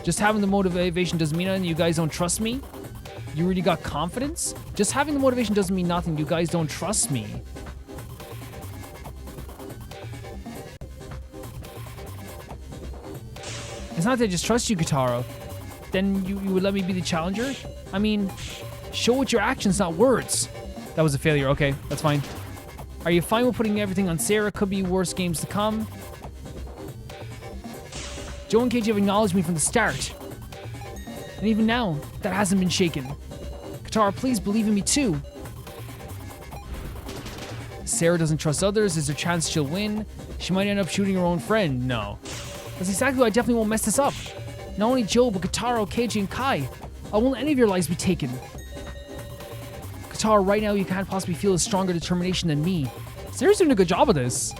Just having the motivation doesn't mean anything. You guys don't trust me? You really got confidence? Just having the motivation doesn't mean nothing. You guys don't trust me. It's not that I just trust you, Katara. Then you would let me be the challenger? I mean, show with your actions, not words. That was a failure. Okay, that's fine. Are you fine with putting everything on Sarah? Could be worse games to come. Joe and Keiji have acknowledged me from the start. And even now, that hasn't been shaken. Katara, please believe in me too. Sarah doesn't trust others. Is there a chance she'll win? She might end up shooting her own friend. No. That's exactly why I definitely won't mess this up. Not only Joe, but Katara, Keiji, and Kai. I won't let any of your lives be taken. Katara, right now you can't possibly feel a stronger determination than me. Sarah's doing a good job of this.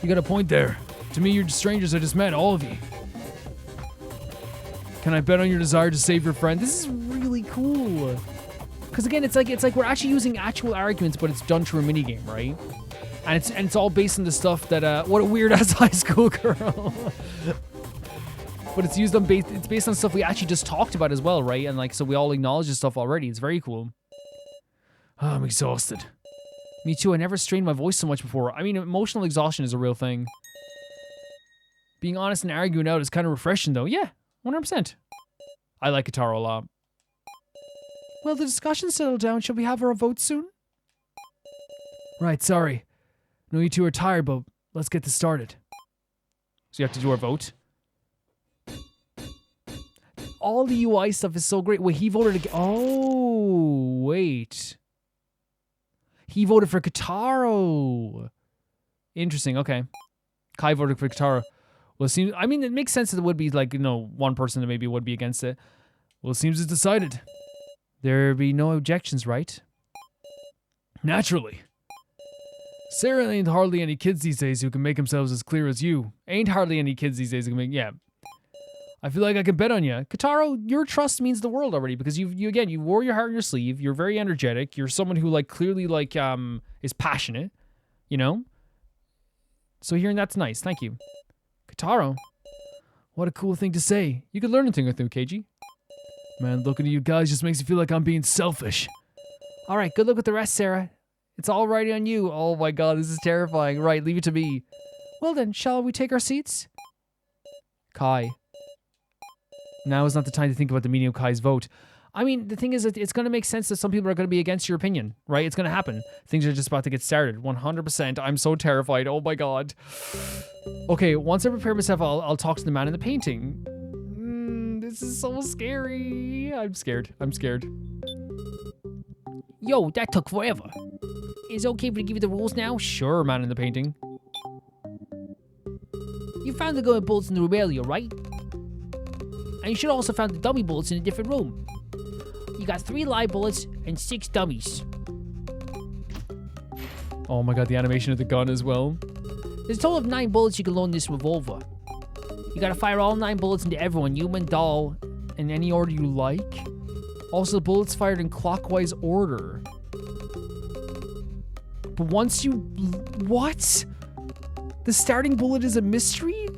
You got a point there. To me, you're strangers I just met, all of you. Can I bet on your desire to save your friend? This is really cool. Because again, it's like we're actually using actual arguments, but it's done through a minigame, right? And it's all based on the stuff that what a weird ass high school girl. But it's based on stuff we actually just talked about as well, right? And like, so we all acknowledge this stuff already. It's very cool. Oh, I'm exhausted. Me too. I never strained my voice so much before. I mean, emotional exhaustion is a real thing. Being honest and arguing out is kind of refreshing, though. Yeah, 100%. I like Katara a lot. Well, the discussion settled down. Shall we have our vote soon? Right, sorry. I know you two are tired, but let's get this started. So you have to do our vote. All the UI stuff is so great. Wait, he voted again. Oh, wait. He voted for Katara. Interesting, okay. Kai voted for Katara. Well, it seems, I mean, it makes sense that it would be like, you know, one person that maybe would be against it. Well, it seems it's decided. There be no objections, right? Naturally. Sarah ain't hardly any kids these days who can make themselves as clear as you. Ain't hardly any kids these days who can make, yeah. I feel like I can bet on you. Katara, your trust means the world already because you wore your heart on your sleeve. You're very energetic. You're someone who like clearly like is passionate, you know? So hearing that's nice. Thank you. Katara, what a cool thing to say. You could learn a thing or two, Keiji. Man, looking at you guys just makes me feel like I'm being selfish. All right, good luck with the rest, Sarah. It's all right on you. Oh my god, this is terrifying. Right, leave it to me. Well then, shall we take our seats? Kai. Now is not the time to think about the meaning of Kai's vote. I mean, the thing is that it's going to make sense that some people are going to be against your opinion, right? It's going to happen. Things are just about to get started. 100%. I'm so terrified. Oh my god. Okay, once I prepare myself, I'll talk to the man in the painting. This is so scary. I'm scared. I'm scared. Yo, that took forever. Is it okay if we give you the rules now? Sure, man in the painting. You found the golden bullets in the Rebellion, right? And you should also found the dummy bullets in a different room. You got 3 live bullets and 6 dummies. Oh my god, the animation of the gun as well. There's a total of 9 bullets you can load in this revolver. You gotta fire all 9 bullets into everyone, human, doll. In any order you like. Also, bullets fired in clockwise order. But once you... What? The starting bullet is a mystery?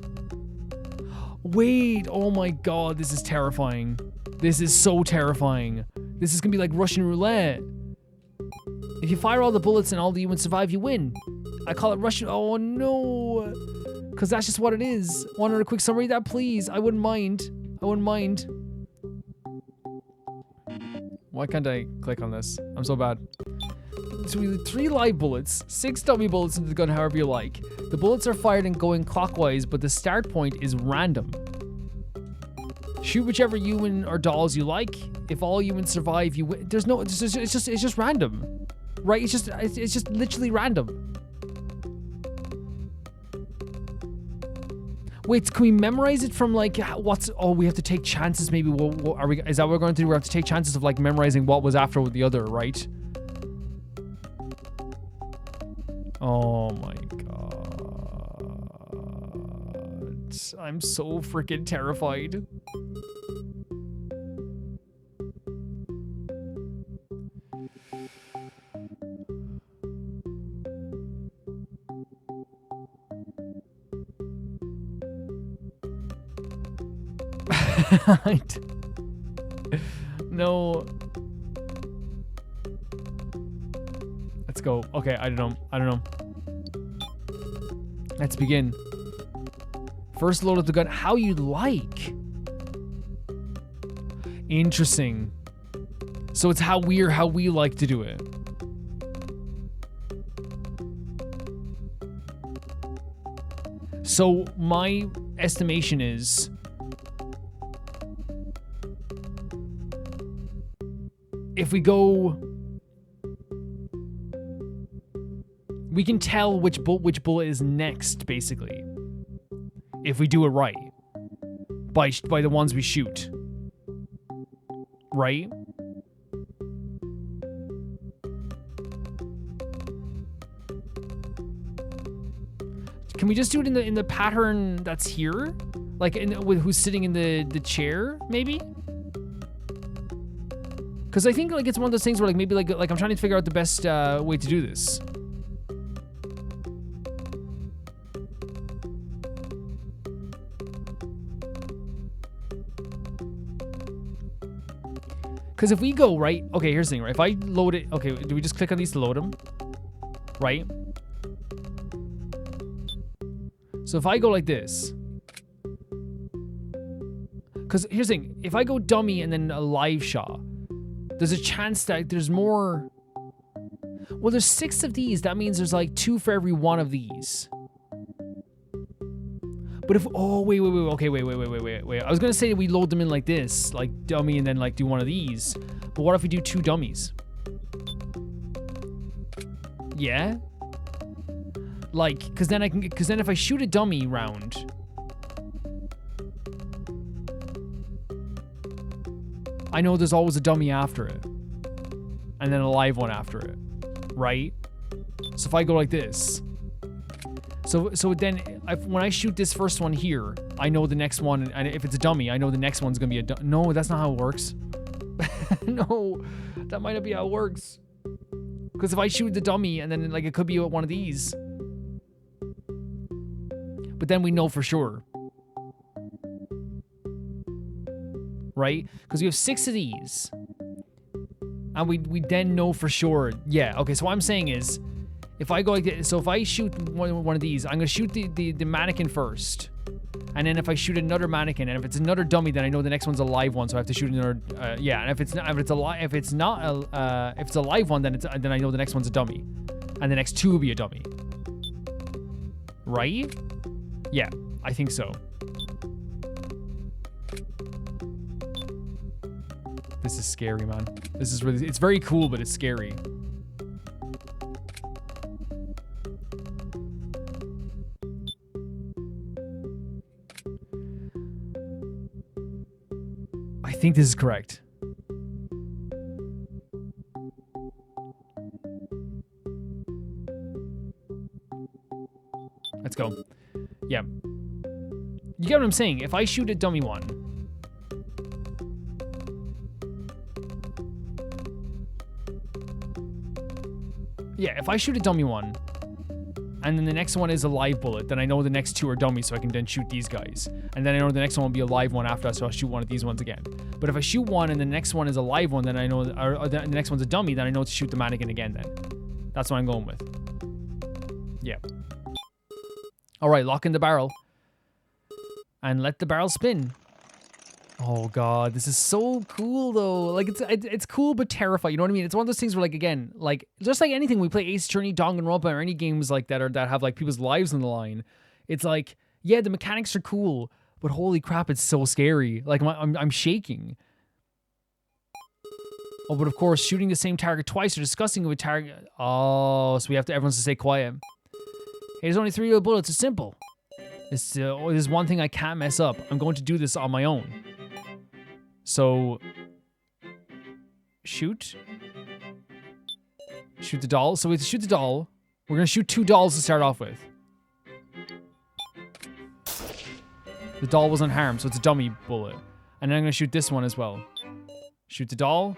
Wait, oh my god, this is terrifying. This is so terrifying. This is gonna be like Russian roulette. If you fire all the bullets and all the humans survive, you win. I call it Russian... Oh no. Because that's just what it is. Want a quick summary of that, please? I wouldn't mind. I wouldn't mind. Why can't I click on this? I'm so bad. So we need 3 live bullets, 6 dummy bullets into the gun, however you like. The bullets are fired and going clockwise, but the start point is random. Shoot whichever human or dolls you like. If all humans survive, you win. There's no. It's just random, right? It's just literally random. Wait, can we memorize it from like what's? Oh, we have to take chances. Maybe what are we? Is that what we're going to do? We have to take chances of like memorizing what was after the other, right? Oh my god. I'm so freaking terrified. No. Let's go. Okay, I don't know. Let's begin. First load up the gun. How you like. Interesting. So it's how we like to do it. So my estimation is if we go, we can tell which bullet is next, basically, if we do it right, by the ones we shoot, right? Can we just do it in the pattern that's here, like with who's sitting in the chair, maybe? Because I think like it's one of those things where like maybe like I'm trying to figure out the best way to do this. Because if we go right, okay, here's the thing, right? If I load it, okay, do we just click on these to load them? Right? So if I go like this, because here's the thing, if I go dummy and then a live shot, there's a chance that there's more. Well, there's 6 of these. That means there's like 2 for every one of these. But if, oh, wait. Okay, wait. I was going to say we load them in like this, like dummy and then like do one of these. But what if we do 2 dummies? Yeah. Like, because then if I shoot a dummy round, I know there's always a dummy after it. And then a live one after it. Right? So if I go like this. So then when I shoot this first one here, I know the next one, and if it's a dummy, I know the next one's going to be a dummy. No, that's not how it works. No, that might not be how it works. Because if I shoot the dummy and then like it could be one of these. But then we know for sure. Right? Because we have 6 of these. And we then know for sure. Yeah, okay, so what I'm saying is, if I go like this, so if I shoot one of these, I'm going to shoot the mannequin first. And then if I shoot another mannequin, and if it's another dummy, then I know the next one's a live one, so I have to shoot another, yeah, and if it's a live one, then I know the next one's a dummy. And the next 2 will be a dummy. Right? Yeah, I think so. This is scary, man. This is really, it's very cool, but it's scary. I think this is correct. Let's go. Yeah. You get what I'm saying? If I shoot a dummy one, yeah, if I shoot a dummy one, and then the next one is a live bullet, then I know the next 2 are dummies, so I can then shoot these guys. And then I know the next one will be a live one after that, so I'll shoot one of these ones again. But if I shoot one and the next one is a live one, then I know, or the next one's a dummy, then I know to shoot the mannequin again then. That's what I'm going with. Yeah. All right, lock in the barrel. And let the barrel spin. Oh god, this is so cool though. Like it's cool but terrifying. You know what I mean? It's one of those things where like again, like just like anything we play Ace Attorney, Danganronpa, or any games like that or that have like people's lives on the line. It's like, yeah, the mechanics are cool, but holy crap, it's so scary. Like I'm shaking. Oh, but of course, shooting the same target twice or discussing it with target. Oh, so we have to everyone's to stay quiet. Hey, there's only 3 real bullets. It's simple. This is one thing I can't mess up. I'm going to do this on my own. So, shoot the doll. So we have to shoot the doll. We're gonna shoot 2 dolls to start off with. The doll was unharmed, so it's a dummy bullet. And then I'm gonna shoot this one as well. Shoot the doll.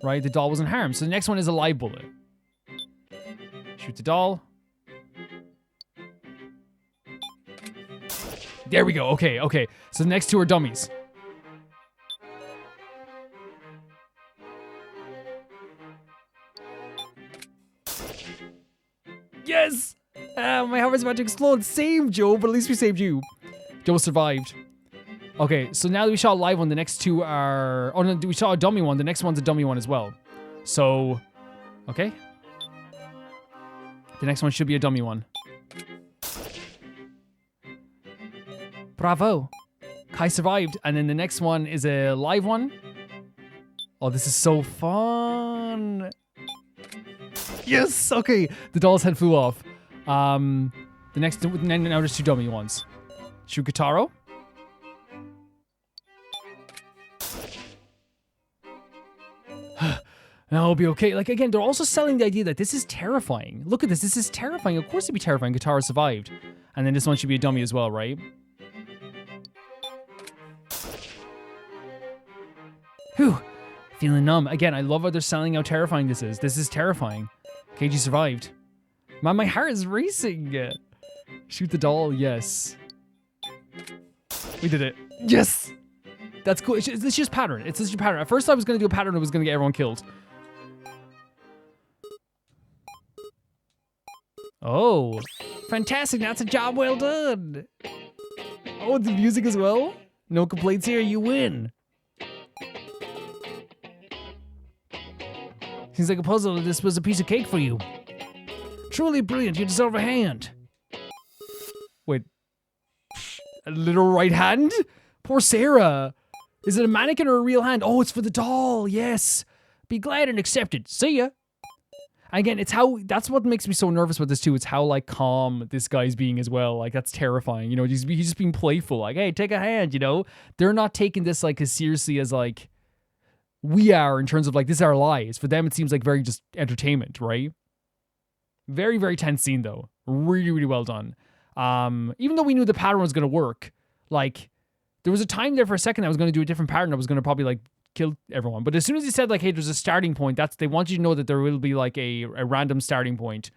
Right, the doll wasn't harmed. So the next one is a live bullet. Shoot the doll. There we go. Okay, okay. So the next two are dummies. Yes! My heart was about to explode. Save Joe, but at least we saved you. Joe survived. Okay, so now that we shot a live one, the next two are... Oh, no, we shot a dummy one. The next one's a dummy one as well. So, okay. The next one should be a dummy one. Bravo. Kai survived. And then the next one is a live one. Oh, this is so fun. Yes! Okay. The doll's head flew off. The next... Now there's two dummy ones. Shoot Guitaro. Now it'll be okay. Like, again, they're also selling the idea that this is terrifying. Look at this. This is terrifying. Of course it'd be terrifying. Guitar survived. And then this one should be a dummy as well, right? Whew. Feeling numb. Again, I love how they're selling how terrifying this is. This is terrifying. KG survived. Man, my heart is racing. Shoot the doll. Yes. We did it. Yes! That's cool. It's just pattern. It's just pattern. At first I was going to do a pattern that was going to get everyone killed. Oh. Fantastic. That's a job well done. Oh, the music as well? No complaints here. You win. Seems like a puzzle. This was a piece of cake for you. Truly brilliant. You deserve a hand. Wait. A literal right hand? Poor Sarah. Is it a mannequin or a real hand? Oh, it's for the doll. Yes. Be glad and accept it. See ya. Again, it's how, that's what makes me so nervous with this too. It's how like calm this guy's being as well. Like that's terrifying. You know, he's just being playful. Like, hey, take a hand, you know? They're not taking this like as seriously as like we are in terms of like, this is our lives. For them, it seems like very just entertainment, right? Very, very tense scene though. Really, really well done. Even though we knew the pattern was going to work, like there was a time there for a second I was going to do a different pattern. I was going to probably like kill everyone. But as soon as he said like, hey, there's a starting point, they want you to know that there will be like a random starting point.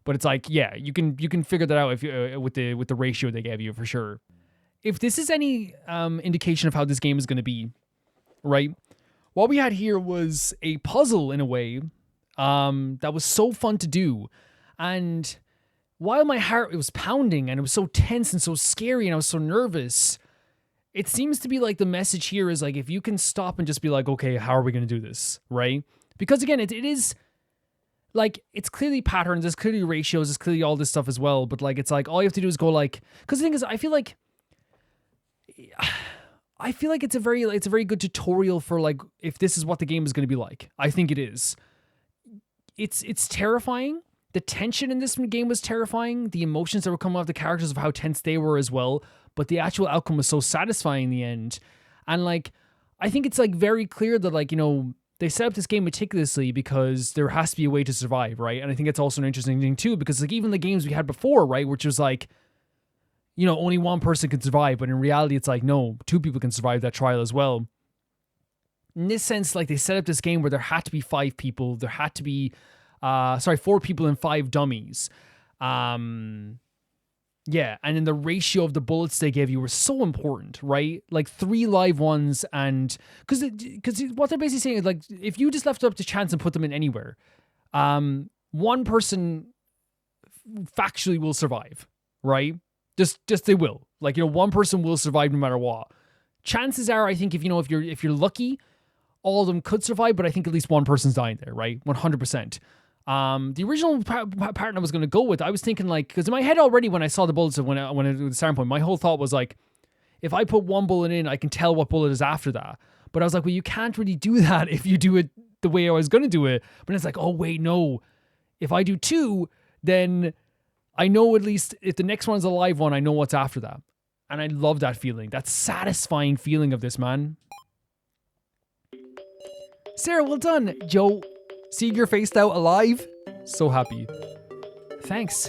But it's like, yeah, you can figure that out if you, with the ratio they gave you for sure. If this is any indication of how this game is going to be, right? What we had here was a puzzle in a way that was so fun to do. And while my heart was pounding and it was so tense and so scary and I was so nervous, it seems to be like the message here is like, if you can stop and just be like, okay, how are we going to do this? Right? Because again, it is like, it's clearly patterns, there's clearly ratios, there's clearly all this stuff as well. But like, it's like, all you have to do is go like, because the thing is, I feel like it's a very good tutorial for like, if this is what the game is going to be like. I think it is. It's terrifying. The tension in this game was terrifying. The emotions that were coming off the characters of how tense they were as well. But the actual outcome was so satisfying in the end. And like, I think it's like very clear that like, you know, they set up this game meticulously because there has to be a way to survive, right? And I think it's also an interesting thing too, because like even the games we had before, right, which was like, you know, only one person can survive, but in reality it's like, no, two people can survive that trial as well. In this sense, like they set up this game where there had to be 5 people, there had to be 4 people and 5 dummies. Yeah, and then the ratio of the bullets they gave you were so important, right? Like 3 live ones, and because what they're basically saying is like, if you just left it up to chance and put them in anywhere, one person factually will survive, right? Just they will. Like, you know, one person will survive no matter what. Chances are, I think if you're lucky, all of them could survive, but I think at least one person's dying there, right? 100%. The original pattern I was going to go with, I was thinking like, because in my head already when I saw the bullets when I did the starting point, my whole thought was like, if I put one bullet in, I can tell what bullet is after that. But I was like, well, you can't really do that if you do it the way I was going to do it. But it's like, oh wait, no. If I do 2, then I know at least if the next one's a live one, I know what's after that. And I love that feeling, that satisfying feeling of this, man. Sarah, well done. Joe, seeing your face now alive, so happy. Thanks.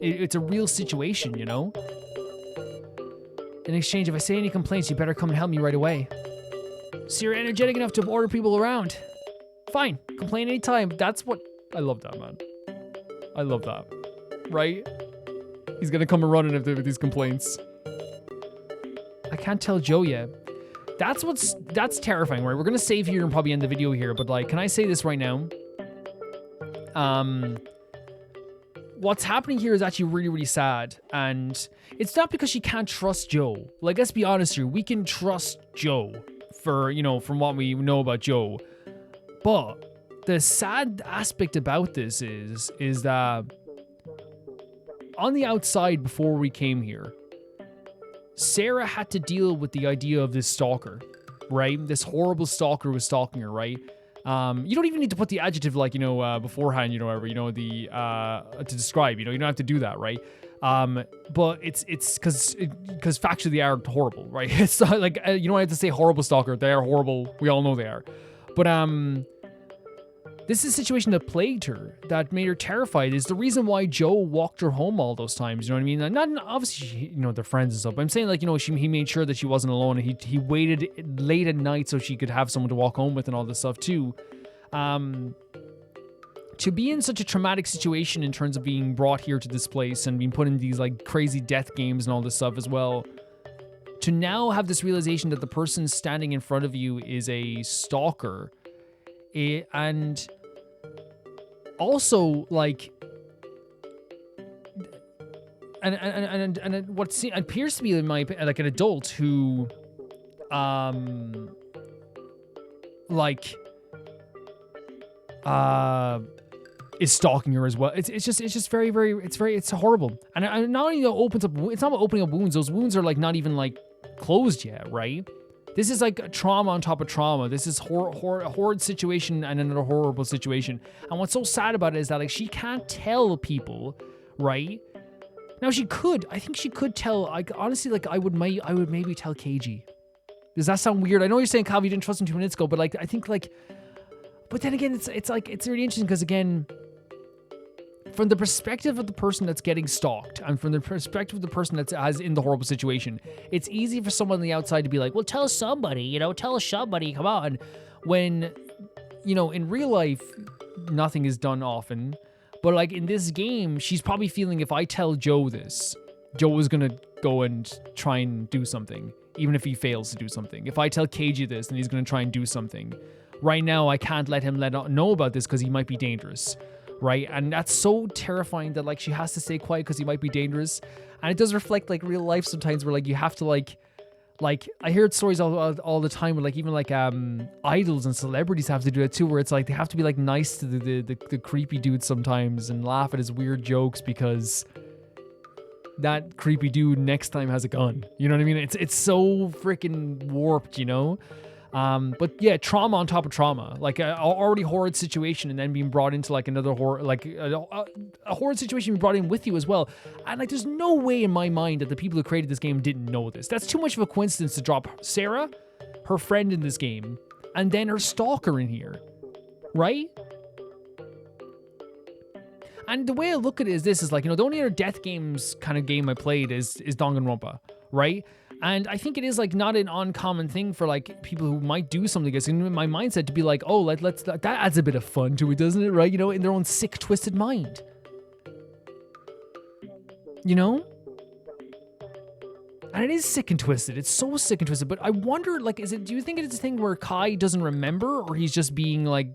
It's a real situation, you know? In exchange, if I say any complaints, you better come and help me right away. So you're energetic enough to order people around. Fine, complain anytime. That's what... I love that, man. I love that. Right? He's gonna come and running with these complaints. I can't tell Joe yet. That's terrifying, right? We're gonna save here and probably end the video here, but like, can I say this right now? What's happening here is actually really, really sad, and it's not because she can't trust Joe. Like, let's be honest here, we can trust Joe for, you know, from what we know about Joe. But the sad aspect about this is that on the outside before we came here, Sarah had to deal with the idea of this stalker, right? This horrible stalker was stalking her, right? You don't even need to put the adjective like, you know, beforehand, you know, whatever, you know, the, to describe, you know, you don't have to do that, right? But it's because factually they are horrible, right? It's not like, you don't have to say horrible stalker. They are horrible. We all know they are. But, this is a situation that plagued her, that made her terrified, is the reason why Joe walked her home all those times, you know what I mean? Like, not obviously, you know, they're friends and stuff, but I'm saying, like, you know, he made sure that she wasn't alone, and he waited late at night so she could have someone to walk home with and all this stuff too. To be in such a traumatic situation in terms of being brought here to this place and being put in these, like, crazy death games and all this stuff as well, to now have this realization that the person standing in front of you is a stalker, and also, like, and what appears to be, in my, like, an adult who, like, is stalking her as well. It's just very, very, it's horrible. And not only opens up, it's not about opening up wounds. Those wounds are, like, not even, like, closed yet, right? This is like trauma on top of trauma. This is a horrid situation and another horrible situation. And what's so sad about it is that, like, she can't tell people, right? Now she could. I think she could tell. Like, honestly, like, I would maybe tell KG. Does that sound weird? I know you're saying, Calvi, you didn't trust him 2 minutes ago, but, like, I think, like, but then again, it's like, it's really interesting because, again, from the perspective of the person that's getting stalked and from the perspective of the person that's in the horrible situation, it's easy for someone on the outside to be like, well, tell somebody, you know, tell somebody, come on. When, you know, in real life, nothing is done often. But, like, in this game, she's probably feeling, if I tell Joe this, Joe is going to go and try and do something, even if he fails to do something. If I tell KG this, then he's going to try and do something. Right now, I can't let him know about this because he might be dangerous. Right? And that's so terrifying that, like, she has to stay quiet because he might be dangerous. And it does reflect, like, real life sometimes where, like, you have to, like, I hear stories all the time where, like, even, like, idols and celebrities have to do it too, where it's like they have to be, like, nice to the creepy dude sometimes and laugh at his weird jokes because that creepy dude next time has a gun. You know what I mean? It's so freaking warped, you know? But yeah, trauma on top of trauma, like a already horrid situation and then being brought into, like, another horror, like a horrid situation being brought in with you as well. And, like, there's no way in my mind that the people who created this game didn't know this. That's too much of a coincidence to drop Sarah, her friend in this game, and then her stalker in here, right? And the way I look at it is this, is like, you know, the only other death games kind of game I played is Danganronpa, right? And I think it is, like, not an uncommon thing for, like, people who might do something against it. In my mindset to be like, oh, let's that adds a bit of fun to it, doesn't it? Right? You know, in their own sick, twisted mind. You know? And it is sick and twisted. It's so sick and twisted. But I wonder, like, do you think it's a thing where Kai doesn't remember, or he's just being, like,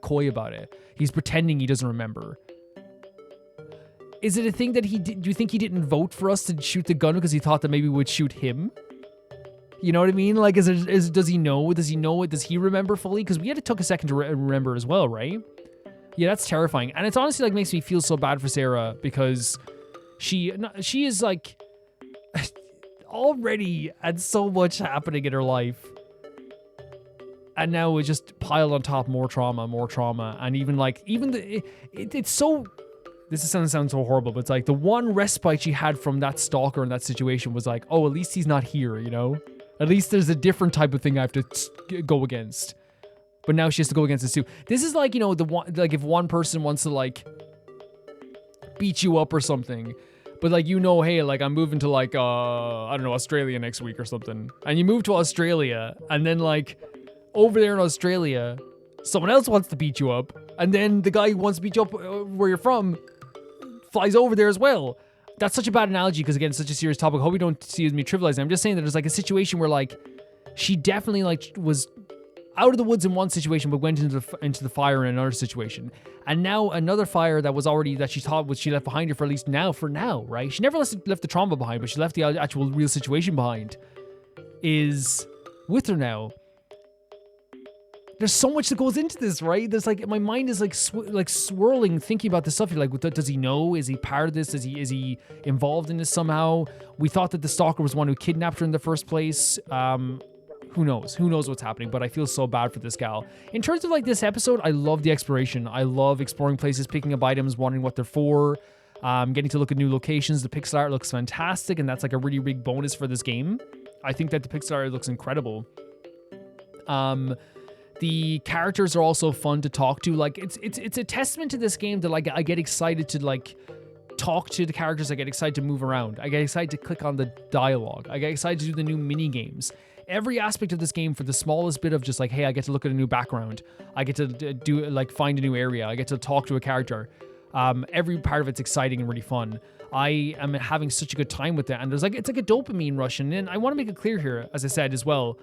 coy about it? He's pretending he doesn't remember. Is it a thing that do you think he didn't vote for us to shoot the gun because he thought that maybe we would shoot him? You know what I mean? Like, does he know? Does he know it? Does he remember fully? Because we had to take a second to remember as well, right? Yeah, that's terrifying. And it's honestly, like, makes me feel so bad for Sarah because she is, like, already had so much happening in her life. And now it just piled on top more trauma. And even, like, it's so... This is going to sound so horrible, but it's like the one respite she had from that stalker in that situation was like, oh, at least he's not here, you know? At least there's a different type of thing I have to go against. But now she has to go against this too. This is like, you know, like if one person wants to, like, beat you up or something. But like, you know, hey, like I'm moving to like I don't know, Australia next week or something. And you move to Australia, and then like over there in Australia, someone else wants to beat you up, and then the guy who wants to beat you up where you're from flies over there as well. That's such a bad analogy because again, it's such a serious topic. I hope you don't see it as me trivializing. I'm just saying that there's like a situation where like she definitely like was out of the woods in one situation, but went into the fire in another situation. And now another fire that she thought she left behind her for at least for now, right? She never left the trauma behind, but she left the actual real situation behind, is with her now. There's so much that goes into this, right? There's like, my mind is like swirling, thinking about this stuff. You're like, does he know? Is he part of this? Is he involved in this somehow? We thought that the stalker was the one who kidnapped her in the first place. Who knows? Who knows what's happening? But I feel so bad for this gal. In terms of like this episode, I love the exploration. I love exploring places, picking up items, wondering what they're for, getting to look at new locations. The pixel art looks fantastic, and that's like a really big bonus for this game. I think that the pixel art looks incredible. The characters are also fun to talk to. Like it's a testament to this game that like I get excited to like talk to the characters. I get excited to move around. I get excited to click on the dialogue. I get excited to do the new mini games. Every aspect of this game, for the smallest bit of just like, hey, I get to look at a new background. I get to do like find a new area. I get to talk to a character. Every part of it's exciting and really fun. I am having such a good time with it, and it's like a dopamine rush. And I want to make it clear here, as I said as well,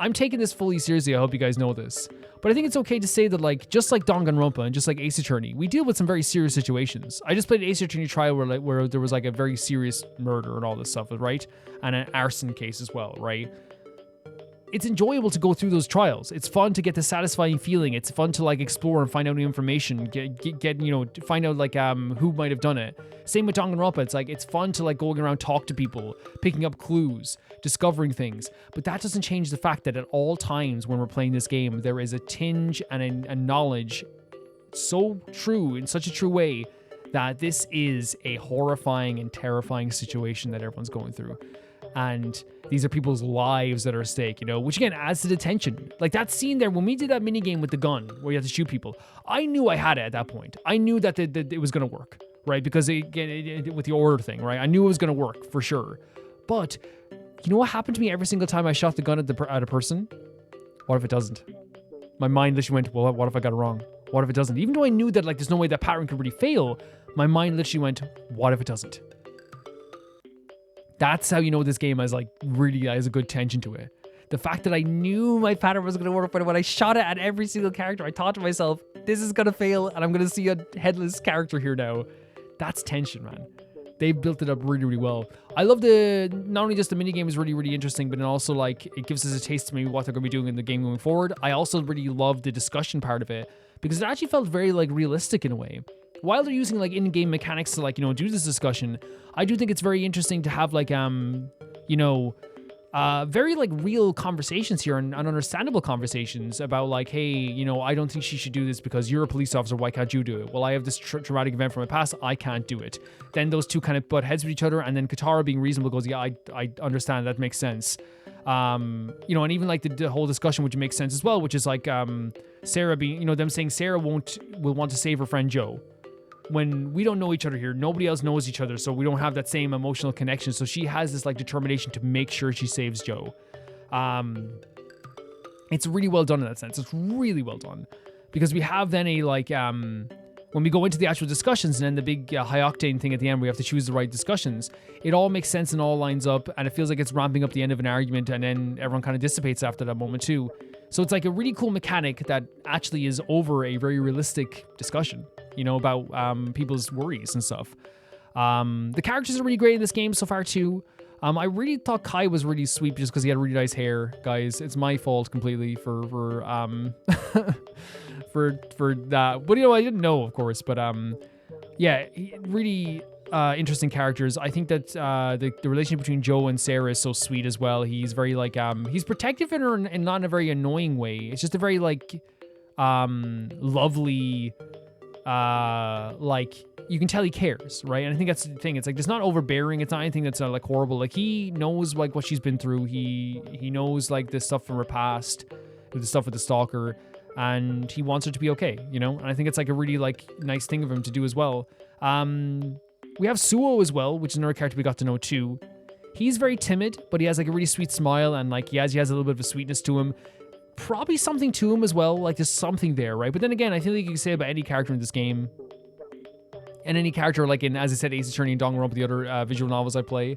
I'm taking this fully seriously. I hope you guys know this. But I think it's okay to say that, like, just like Danganronpa and just like Ace Attorney, we deal with some very serious situations. I just played Ace Attorney trial where there was like a very serious murder and all this stuff, right? And an arson case as well, right? It's enjoyable to go through those trials. It's fun to get the satisfying feeling. It's fun to like explore and find out new information. Get you know, find out like who might have done it. Same with Danganronpa. It's fun to like going around, talk to people, picking up clues, discovering things. But that doesn't change the fact that at all times when we're playing this game, there is a tinge and a knowledge so true, in such a true way, that this is a horrifying and terrifying situation that everyone's going through. And these are people's lives that are at stake, you know, which again adds to the tension. Like that scene there when we did that mini game with the gun where you have to shoot people, I knew I had it at that point. I knew that it was going to work, right? Because with the order thing, right? I knew it was going to work for sure. But you know what happened to me every single time I shot the gun at a person? What if it doesn't? My mind literally went, well, what if I got it wrong? What if it doesn't? Even though I knew that like there's no way that pattern could really fail, my mind literally went, what if it doesn't? That's how you know this game has like really has a good tension to it. The fact that I knew my pattern was going to work, but when I shot it at every single character, I thought to myself, this is going to fail and I'm going to see a headless character here now. That's tension, man. They built it up really, really well. I love not only just the minigame is really, really interesting, but then also like it gives us a taste of maybe what they're going to be doing in the game going forward. I also really love the discussion part of it because it actually felt very like realistic in a way. While they're using like in-game mechanics to like, you know, do this discussion, I do think it's very interesting to have like, you know, very like real conversations here and understandable conversations about like, hey, you know, I don't think she should do this because you're a police officer. Why can't you do it? Well, I have this traumatic event from my past. I can't do it. Then those two kind of butt heads with each other. And then Katara being reasonable goes, yeah, I understand. That makes sense. You know, and even like the whole discussion, which makes sense as well, which is like Sarah being, you know, them saying Sarah will want to save her friend Joe. When we don't know each other here, nobody else knows each other, so we don't have that same emotional connection. So she has this like determination to make sure she saves Joe. It's really well done in that sense. It's really well done because we have then a like when we go into the actual discussions and then the big high octane thing at the end, we have to choose the right discussions. It all makes sense and all lines up, and it feels like it's ramping up the end of an argument, and then everyone kind of dissipates after that moment too. So it's like a really cool mechanic that actually is over a very realistic discussion, you know, about people's worries and stuff. The characters are really great in this game so far too. I really thought Kai was really sweet just because he had really nice hair, guys. It's my fault completely for for that. But you know, I didn't know, of course. But yeah, really interesting characters. I think that the relationship between Joe and Sarah is so sweet as well. He's very like he's protective in her and not in a very annoying way. It's just a very like lovely like you can tell he cares, right? And I think that's the thing. It's like it's not overbearing. It's not anything that's like horrible. Like he knows like what she's been through. He knows like the stuff from her past, the stuff with the stalker, and he wants her to be okay, you know? And I think it's like a really like nice thing of him to do as well. We have Suo as well, which is another character we got to know too. He's very timid, but he has like a really sweet smile, and like he has a little bit of a sweetness to him. Probably something to him as well, like there's something there, right? But then again, I feel like you can say about any character in this game, and any character like in, as I said, Ace Attorney and Danganronpa, the other visual novels I play,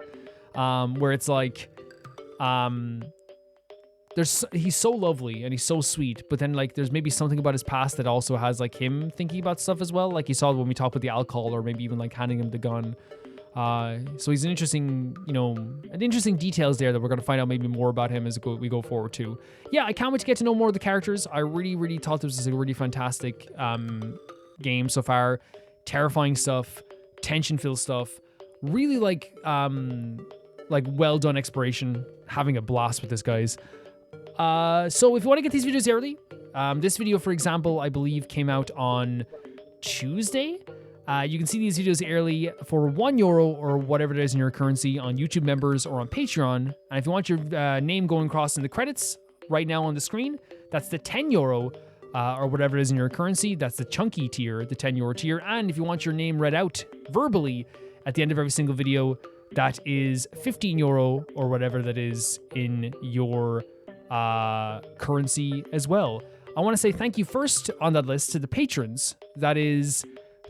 where it's like, he's so lovely and he's so sweet, but then like there's maybe something about his past that also has like him thinking about stuff as well, like you saw when we talked about the alcohol, or maybe even like handing him the gun. So he's an interesting, interesting details there that we're going to find out maybe more about him as we go forward too. Yeah, I can't wait to get to know more of the characters. I really thought this was a really fantastic game so far. Terrifying stuff, tension-filled stuff, really like well done exploration. Having a blast with this, guys. So if you want to get these videos early, this video, for example, I believe came out on Tuesday. You can see these videos early for €1 or whatever it is in your currency on YouTube members or on Patreon. And if you want your name going across in the credits right now on the screen, that's the €10 or whatever it is in your currency. That's the chunky tier, the €10 tier. And if you want your name read out verbally at the end of every single video, that is €15 or whatever that is in your currency as well. I want to say thank you first on that list to the patrons. That is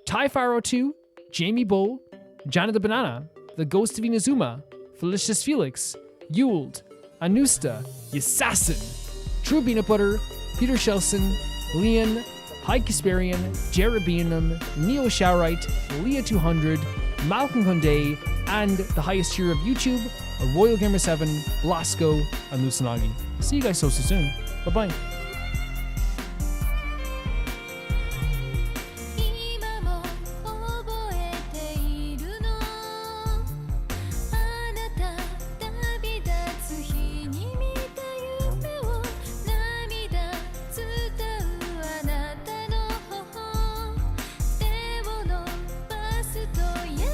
Typharo2, Jamie Bull, Janet the Banana, The Ghost of Inazuma, Felicious Felix, Yuled, Anusta, Yassassin, True Peanut Butter, Peter Shelson, Leon, High Kasperian, Jared Beanham, Neo Showerite, Leah 200, Malcolm Conde, and the highest tier of YouTube, Royal Gamer 7, Blasco, and Lusanagi. See you guys so soon. Bye-bye. Yeah.